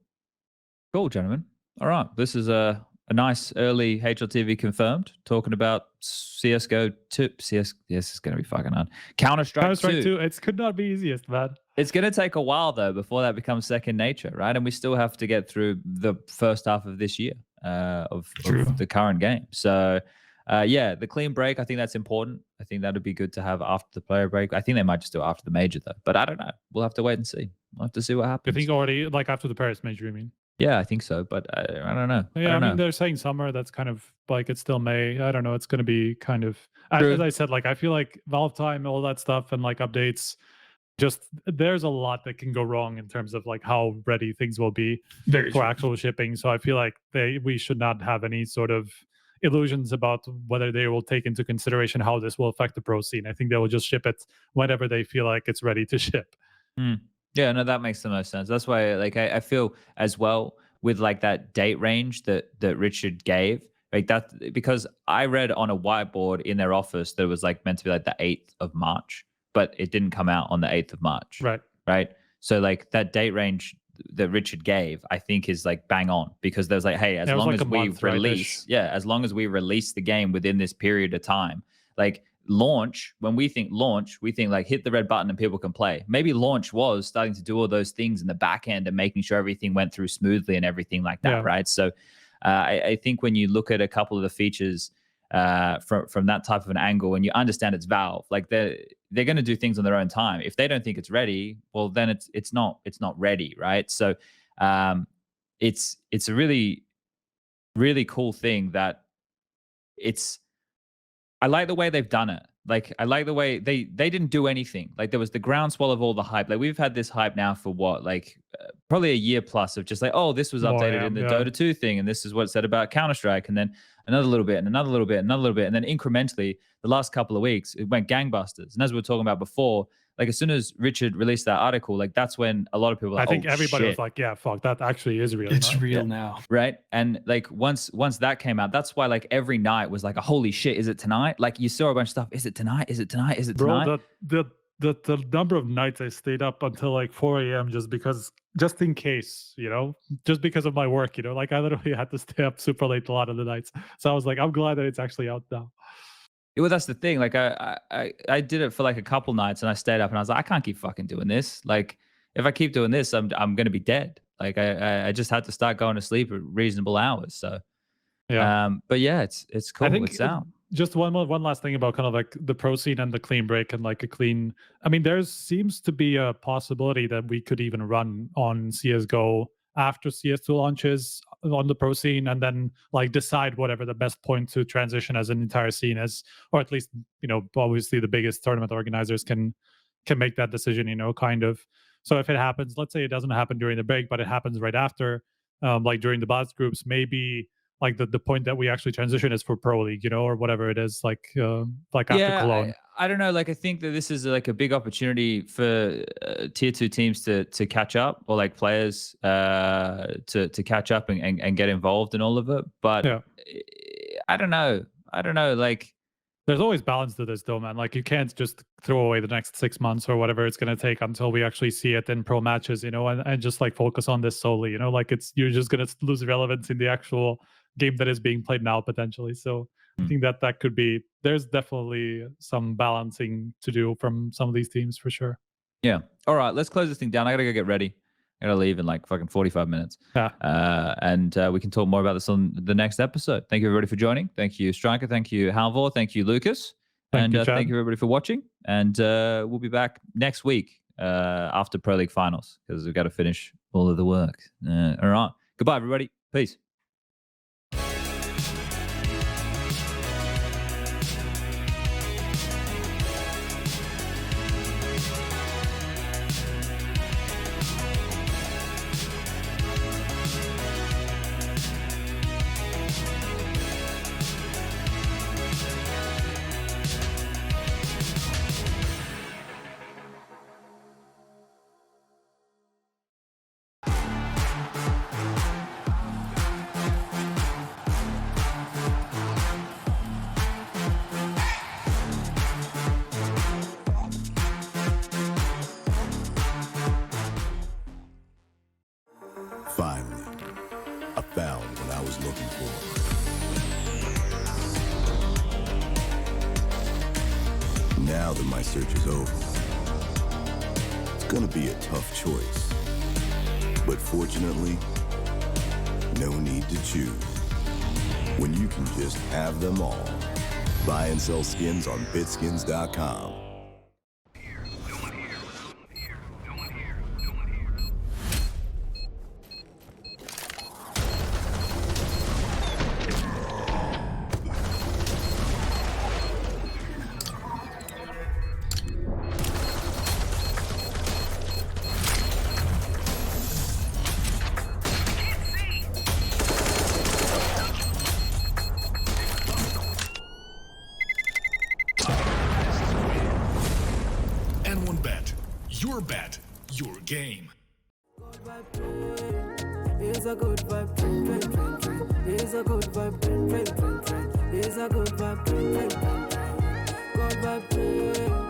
S1: gentlemen. All right. This is a nice early HLTV confirmed, talking about CSGO 2. Yes, it's going to be fucking hard. Counter-Strike 2.
S2: It could not be easiest, man.
S1: It's going to take a while, though, before that becomes second nature, right? And we still have to get through the first half of this year of the current game. So, yeah, the clean break, I think that's important. I think that would be good to have after the player break. I think they might just do it after the major, though. But I don't know. We'll have to wait and see. We'll have to see what happens.
S2: You think already, like after the Paris major, you mean?
S1: Yeah, I think so, but I don't know.
S2: Yeah,
S1: I
S2: mean, they're saying summer. That's kind of like it's still May. I don't know. It's going to be kind of, as I said, like I feel like Valve time, all that stuff, and like updates. Just there's a lot that can go wrong in terms of like how ready things will be for actual shipping. So I feel like we should not have any sort of illusions about whether they will take into consideration how this will affect the pro scene. I think they will just ship it whenever they feel like it's ready to ship.
S1: Yeah, no, that makes the most sense. That's why, like, I feel as well with like that date range that Richard gave, like that, because I read on a whiteboard in their office that it was like meant to be like the 8th of March, but it didn't come out on the 8th of March. Right. So like that date range that Richard gave, I think is like bang on, because there's like, hey, as long as we release, as long as we release the game within this period of time, like launch, when we think launch, we think like hit the red button and people can play. Maybe launch was starting to do all those things in the back end and making sure everything went through smoothly and everything like that, right? So I think when you look at a couple of the features from that type of an angle, and you understand it's Valve, like they're going to do things on their own time. If they don't think it's ready, well, then it's not ready, right? So it's a really, really cool thing that I like the way they've done it. Like, I like the way they didn't do anything. Like, there was the groundswell of all the hype. Like, we've had this hype now for what, like probably a year plus of just like, oh, this was updated in the Dota 2 thing, and this is what it said about Counter-Strike, and then another little bit, and another little bit, and another little bit, and then incrementally, the last couple of weeks, it went gangbusters. And as we were talking about before, like as soon as Richard released that article, like that's when a lot of people were like,
S2: I think everybody was like, yeah, fuck, that actually is real.
S3: It's real now.
S1: Right. And like once that came out, that's why like every night was like a holy shit, is it tonight? Like you saw a bunch of stuff. Is it tonight? Is it tonight? Is it tonight?
S2: Bro, the number of nights I stayed up until like 4 a.m. just in case, just because of my work, like I literally had to stay up super late a lot of the nights. So I was like, I'm glad that it's actually out now.
S1: Well, that's the thing. Like I did it for like a couple nights and I stayed up and I was like, I can't keep fucking doing this. Like if I keep doing this, I'm going to be dead. Like I just had to start going to sleep at reasonable hours. So, but yeah, it's cool. It's sound.
S2: Just one last thing about kind of like the pro scene and the clean break and like a clean. I mean, there seems to be a possibility that we could even run on CSGO after CS2 launches on the pro scene, and then like decide whatever the best point to transition as an entire scene is, or at least obviously the biggest tournament organizers can make that decision, kind of. So if it happens, let's say it doesn't happen during the break, but it happens right after, like during the bots groups, maybe like the point that we actually transition is for Pro League, or whatever it is, like after Cologne.
S1: I don't know. Like, I think that this is like a big opportunity for tier 2 teams to catch up, or like players to catch up and get involved in all of it. But I don't know. Like,
S2: there's always balance to this though, man. Like you can't just throw away the next 6 months or whatever it's going to take until we actually see it in pro matches, and just like focus on this solely, like you're just going to lose relevance in the actual game that is being played now potentially. So I think that could be, there's definitely some balancing to do from some of these teams for sure.
S1: Yeah. All right, let's close this thing down. I gotta go get ready. I gotta leave in like fucking 45 minutes. And we can talk more about this on the next episode. Thank you everybody for joining. Thank you, Striker. Thank you, Halvor. Thank you, Lucas. Thank you everybody for watching. And we'll be back next week after Pro League finals, because we've got to finish all of the work. All right. Goodbye, everybody. Peace.
S4: Finally, I found what I was looking for. Now that my search is over, it's gonna be a tough choice. But fortunately, no need to choose. When you can just have them all. Buy and sell skins on BitSkins.com.
S5: N1 Bet. Your bet, your game.
S6: Here's a good vibe, train, train, train, train. Here's a good vibe, train, train, train, train. Here's a good vibe, train, train, train, train. Good vibe, train.